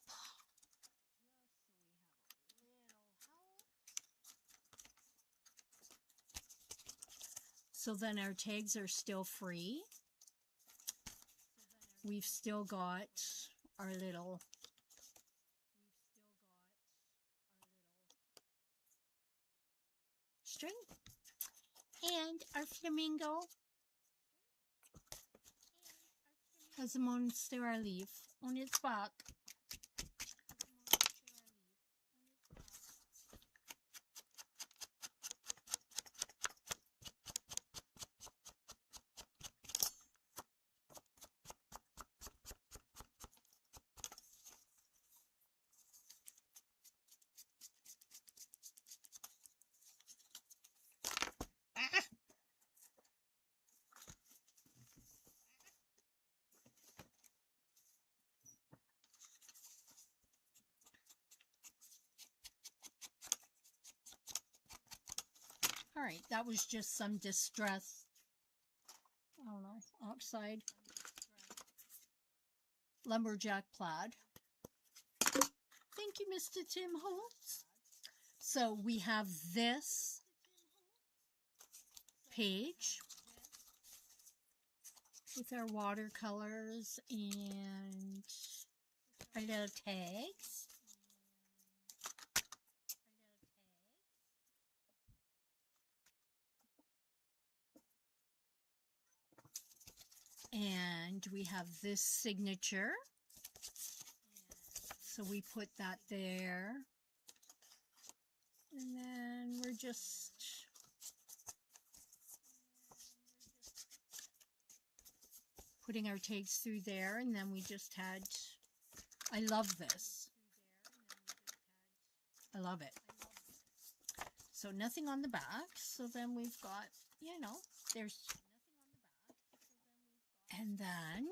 So then our tags are still free. we've still got our little string and our flamingo has a monstera leaf on its back. All right, that was just some distress, I don't know, outside lumberjack plaid. Thank you, Mr. Tim Holtz. So we have this page with our watercolors and our little tags. And we have this signature. So we put that there. And then we're just putting our tags through there. And then we just had, I love this. I love it. So nothing on the back. So then we've got, you know, there's, and then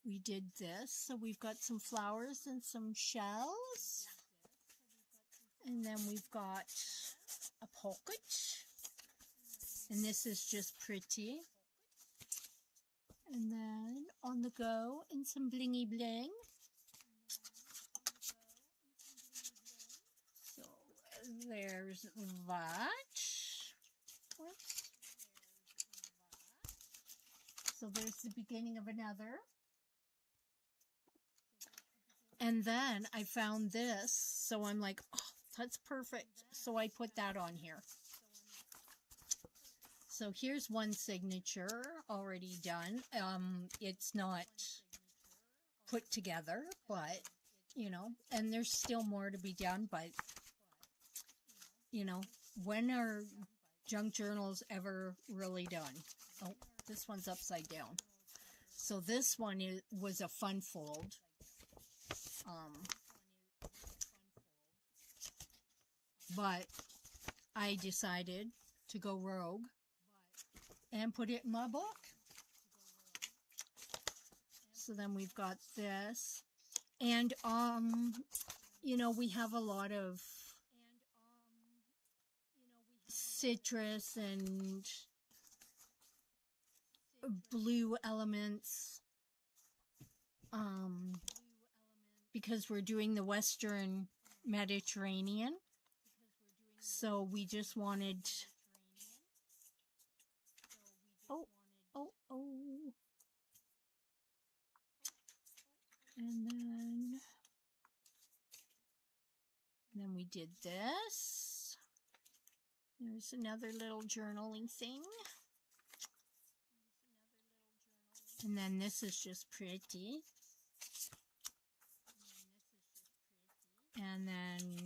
we did this. So we've got some flowers and some shells. And then we've got a pocket. And this is just pretty. And then on the go and some blingy bling. So there's that. Whoops. So there's the beginning of another. And then I found this. So I'm like, oh, that's perfect. So I put that on here. So here's one signature already done. It's not put together, but, you know, and there's still more to be done. But, you know, when are junk journals ever really done? Oh, this one's upside down. So this one was a fun fold. But I decided to go rogue and put it in my book. So then we've got this. And, you know, we have a lot of citrus and blue elements. Because we're doing the Western Mediterranean. So we just wanted, oh. And then we did this. There's another little journaling thing. And then this is just pretty. And then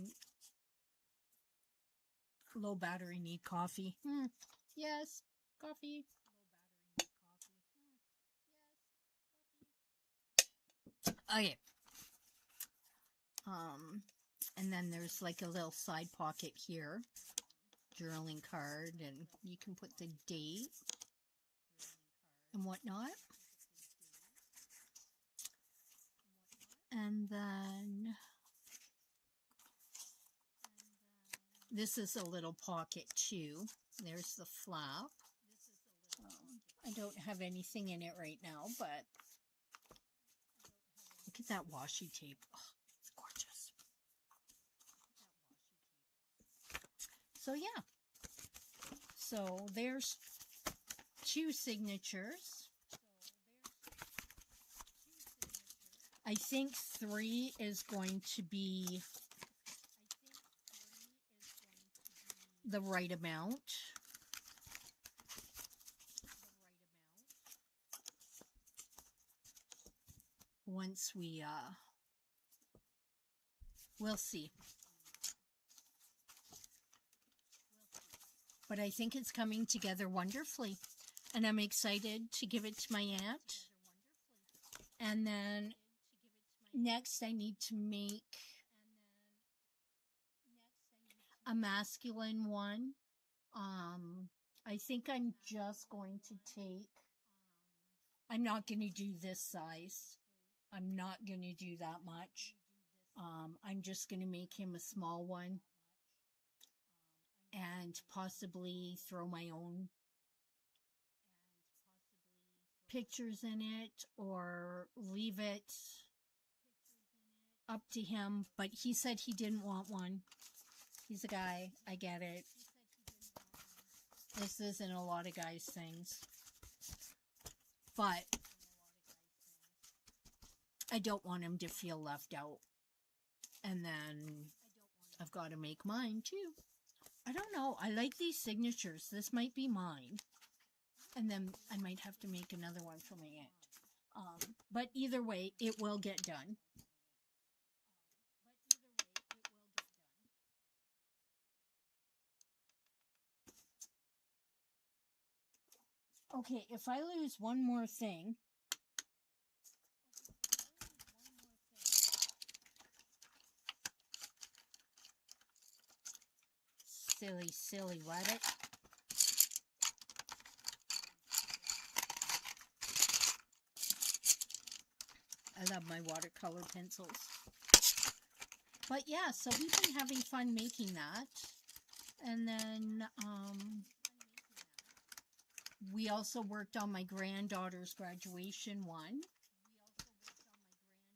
low battery need coffee. Yes, coffee. Okay. And then there's like a little side pocket here. Journaling card, and you can put the date and whatnot. And then this is a little pocket too. There's the flap. I don't have anything in it right now, but look at that washi tape. Oh, it's gorgeous. So yeah. So there's two signatures. I think 3 is going to be the right amount. Once we, we'll see. But I think it's coming together wonderfully. And I'm excited to give it to my aunt. And then next I need to make a masculine one. I think I'm just going to take, I'm not going to do this size. I'm not going to do that much. I'm just going to make him a small one and possibly throw my own pictures in it or leave it up to him. But he said he didn't want one. He's a guy. I get it. This isn't a lot of guys' things. But I don't want him to feel left out. And then I've got to make mine too. I don't know. I like these signatures. This might be mine. And then I might have to make another one for my aunt. But either way, it will get done. Okay, if I lose one more thing. Silly rabbit. I love my watercolor pencils. But yeah, so we've been having fun making that. And then we also worked on my granddaughter's graduation one.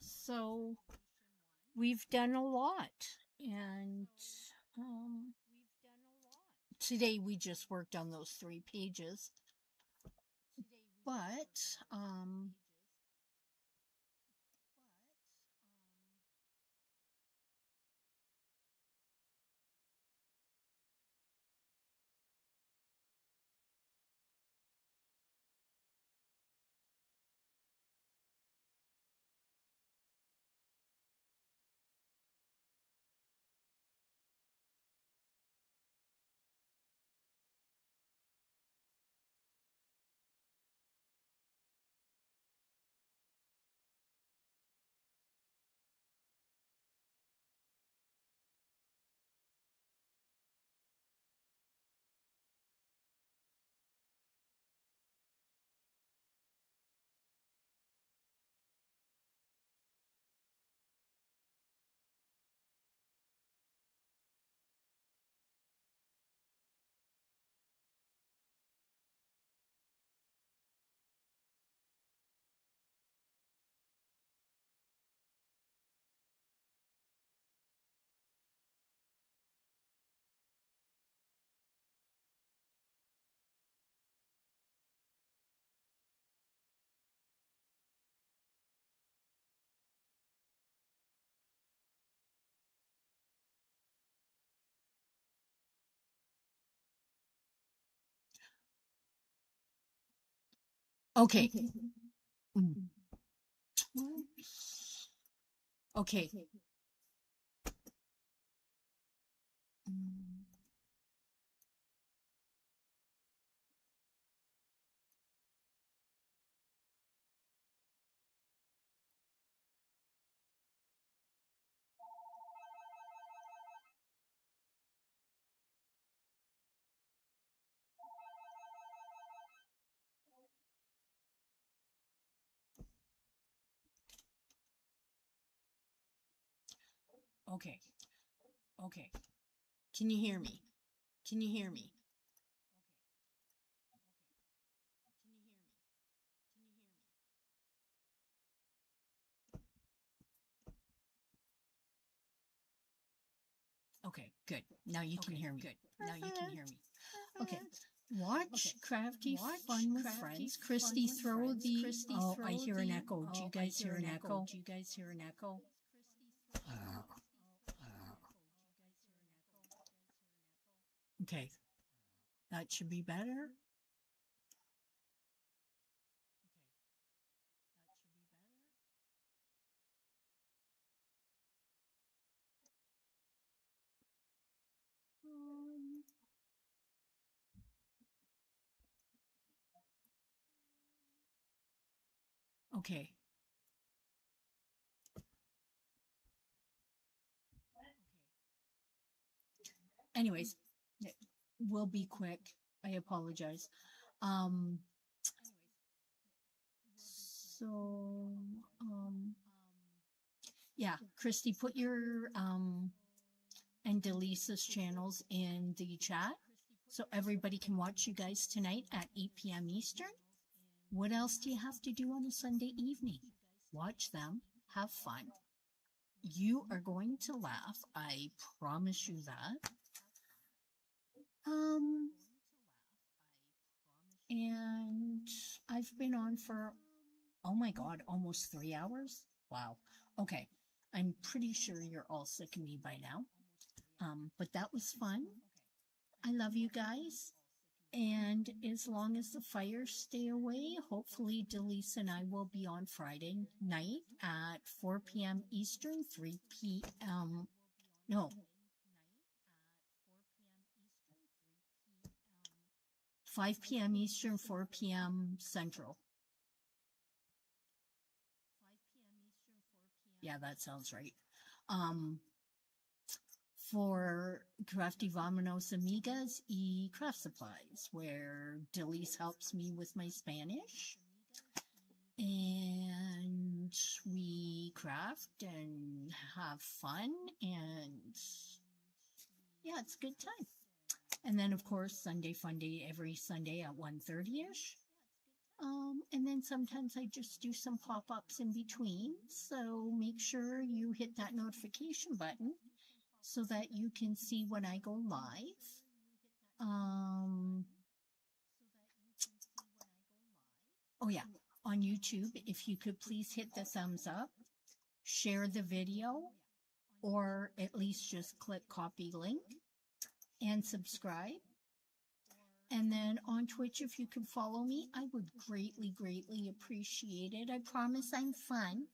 So we've done a lot. And today we just worked on those 3 pages. But okay. Okay. Okay. Okay. Can you hear me? Can you hear me? Okay, good. Now you can hear me. Good. Now you can hear me. Okay. Watch Krafty Fun with Friends. Krafty, throw the... Oh, I hear an echo. Do you guys hear an echo? Do you guys hear an echo? Okay. That should be better. Okay. Anyways, we'll be quick. I apologize. So, yeah, Christy, put your and Delisa's channels in the chat so everybody can watch you guys tonight at 8 p.m. Eastern. What else do you have to do on a Sunday evening? Watch them, have fun. You are going to laugh. I promise you that. And I've been on for, oh my God, almost 3 hours. Wow. Okay. I'm pretty sure you're all sick of me by now. But that was fun. I love you guys. And as long as the fires stay away, hopefully Delise and I will be on Friday night at 4 p.m. Eastern, 3 p.m. No. 5 p.m. Eastern, 4 p.m. Central. Yeah, that sounds right. For Krafty Vamanos Amigas y Craft Supplies, where Delise helps me with my Spanish. And we craft and have fun, and yeah, it's a good time. And then, of course, Sunday Funday every Sunday at 1:30ish. And then sometimes I just do some pop-ups in between. So make sure you hit that notification button so that you can see when I go live. Oh yeah, on YouTube, if you could please hit the thumbs up, share the video, or at least just click copy link and subscribe. And then on Twitch, if you could follow me, I would greatly, greatly appreciate it. I promise I'm fun.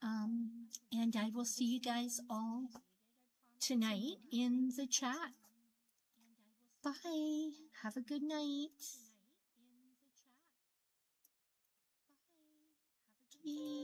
And I will see you guys all tonight in the chat. Bye. Have a good night. Bye.